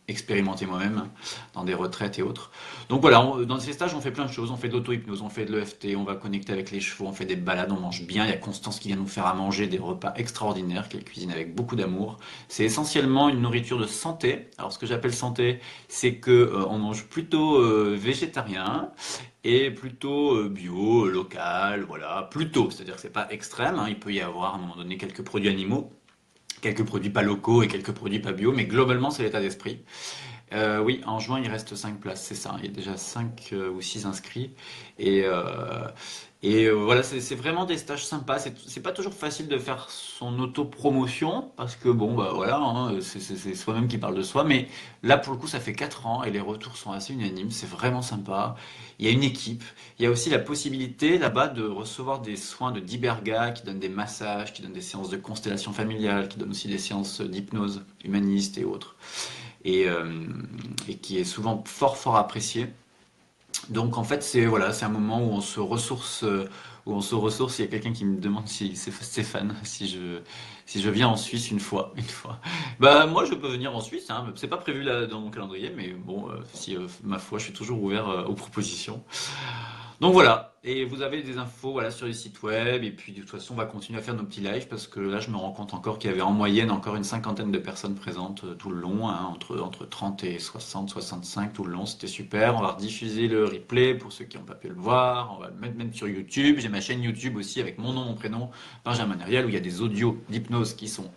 expérimenté moi-même dans des retraites et autres. Donc voilà, dans ces stages, on fait plein de choses. On fait de l'auto-hypnose, on fait de l'EFT, on va connecter avec les chevaux, on fait des balades, on mange bien. Il y a Constance qui vient nous faire à manger des repas extraordinaires, qu'elle cuisine avec beaucoup d'amour. C'est essentiellement une nourriture de santé. Alors ce que j'appelle santé, c'est que on mange plutôt végétarien et plutôt bio, local, voilà, plutôt. C'est-à-dire que c'est pas extrême, hein. Il peut y avoir à un moment donné quelques produits animaux, quelques produits pas locaux et quelques produits pas bio, mais globalement c'est l'état d'esprit. Oui, en juin, il reste 5 places, c'est ça. Il y a déjà 5 ou 6 inscrits. Et, voilà, c'est vraiment des stages sympas. C'est pas toujours facile de faire son auto-promotion, parce que bon, bah voilà, hein, c'est soi-même qui parle de soi. Mais là, pour le coup, ça fait 4 ans et les retours sont assez unanimes. C'est vraiment sympa. Il y a une équipe. Il y a aussi la possibilité là-bas de recevoir des soins de Diberga, qui donne des massages, qui donne des séances de constellation familiale, qui donne aussi des séances d'hypnose humaniste et autres et, euh, et qui est souvent fort fort apprécié. Donc en fait c'est voilà, c'est un moment où on se ressource, où on se ressource. Il y a quelqu'un qui me demande si c'est Stéphane, si je viens en Suisse une fois. Bah moi je peux venir en Suisse, hein, c'est pas prévu là dans mon calendrier, mais bon, si ma foi, je suis toujours ouvert aux propositions. Donc voilà, et vous avez des infos voilà, sur les sites web, et puis de toute façon on va continuer à faire nos petits lives, parce que là je me rends compte encore qu'il y avait en moyenne encore une cinquantaine de personnes présentes tout le long, hein, entre 30 et 60, 65 tout le long, c'était super. On va rediffuser le replay pour ceux qui n'ont pas pu le voir, on va le mettre même sur YouTube. J'ai ma chaîne YouTube aussi avec mon nom, mon prénom, Benjamin Ariel, où il y a des audios d'hypnose qui sont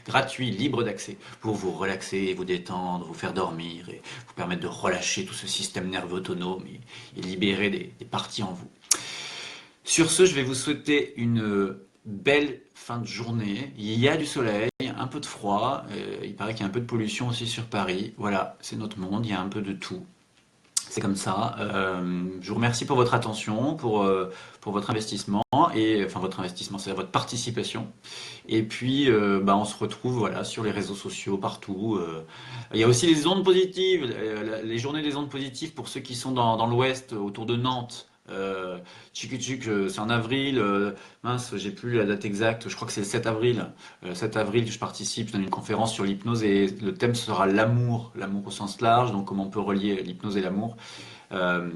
gratuits, libres d'accès, pour vous relaxer, vous détendre, vous faire dormir, et vous permettre de relâcher tout ce système nerveux autonome et libérer des parties en vous. Sur ce, je vais vous souhaiter une belle fin de journée. Il y a du soleil, un peu de froid, il paraît qu'il y a un peu de pollution aussi sur Paris. Voilà, c'est notre monde, il y a un peu de tout. C'est comme ça. Je vous remercie pour votre attention, pour votre investissement, et enfin votre investissement, c'est votre participation. Et puis, bah, on se retrouve voilà, sur les réseaux sociaux, partout. Il y a aussi les ondes positives, les journées des ondes positives pour ceux qui sont dans l'ouest, autour de Nantes. Tchik, c'est en avril. Mince, j'ai plus la date exacte. Je crois que c'est le 7 avril. 7 avril, je participe, je donne une conférence sur l'hypnose et le thème sera l'amour, l'amour au sens large. Donc comment on peut relier l'hypnose et l'amour. Euh,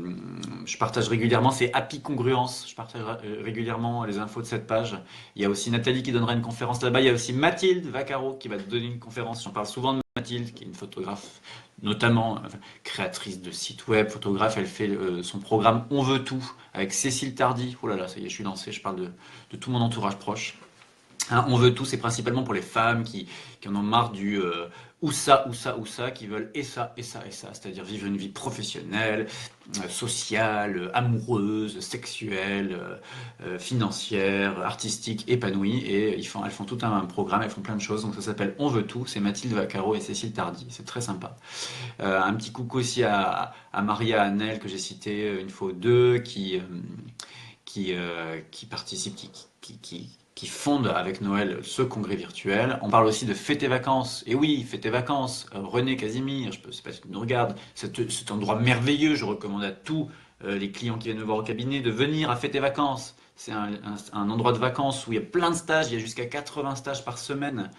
je partage régulièrement, c'est Happy Congruence. Je partage régulièrement les infos de cette page. Il y a aussi Nathalie qui donnera une conférence là-bas. Il y a aussi Mathilde Vaccaro qui va donner une conférence. J'en parle souvent de Mathilde, qui est une photographe, notamment créatrice de sites web, photographe. Elle fait son programme On veut tout avec Cécile Tardy. Oh là là, ça y est, je suis lancé. Je parle de tout mon entourage proche. Hein, on veut tout, c'est principalement pour les femmes qui en ont marre du ou ça, ou ça, ou ça, qui veulent et ça, et ça, et ça, c'est-à-dire vivre une vie professionnelle, sociale, amoureuse, sexuelle, financière, artistique, épanouie, et elles font tout un programme, elles font plein de choses, donc ça s'appelle On veut tout, c'est Mathilde Vaccaro et Cécile Tardy, c'est très sympa. Un petit coucou aussi à Maria Annel, que j'ai cité une fois ou deux, qui participe, qui fonde avec Noël ce congrès virtuel. On parle aussi de Fête tes vacances. Et oui, Fête tes vacances. René Casimir, je ne sais pas si tu nous regardes, cet endroit merveilleux. Je recommande à tous les clients qui viennent me voir au cabinet de venir à Fête tes vacances. C'est un endroit de vacances où il y a plein de stages, il y a jusqu'à 80 stages par semaine,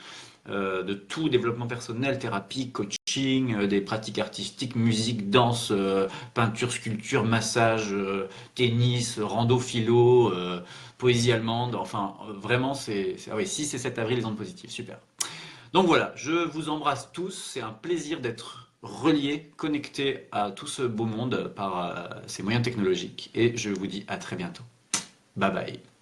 de tout, développement personnel, thérapie, coaching, des pratiques artistiques, musique, danse, peinture, sculpture, massage, tennis, rando, philo, poésie allemande, enfin vraiment ah oui, 6 et 7 avril les ondes positives, super. Donc voilà, je vous embrasse tous, c'est un plaisir d'être relié, connecté à tout ce beau monde par ces moyens technologiques, et je vous dis à très bientôt. Bye bye.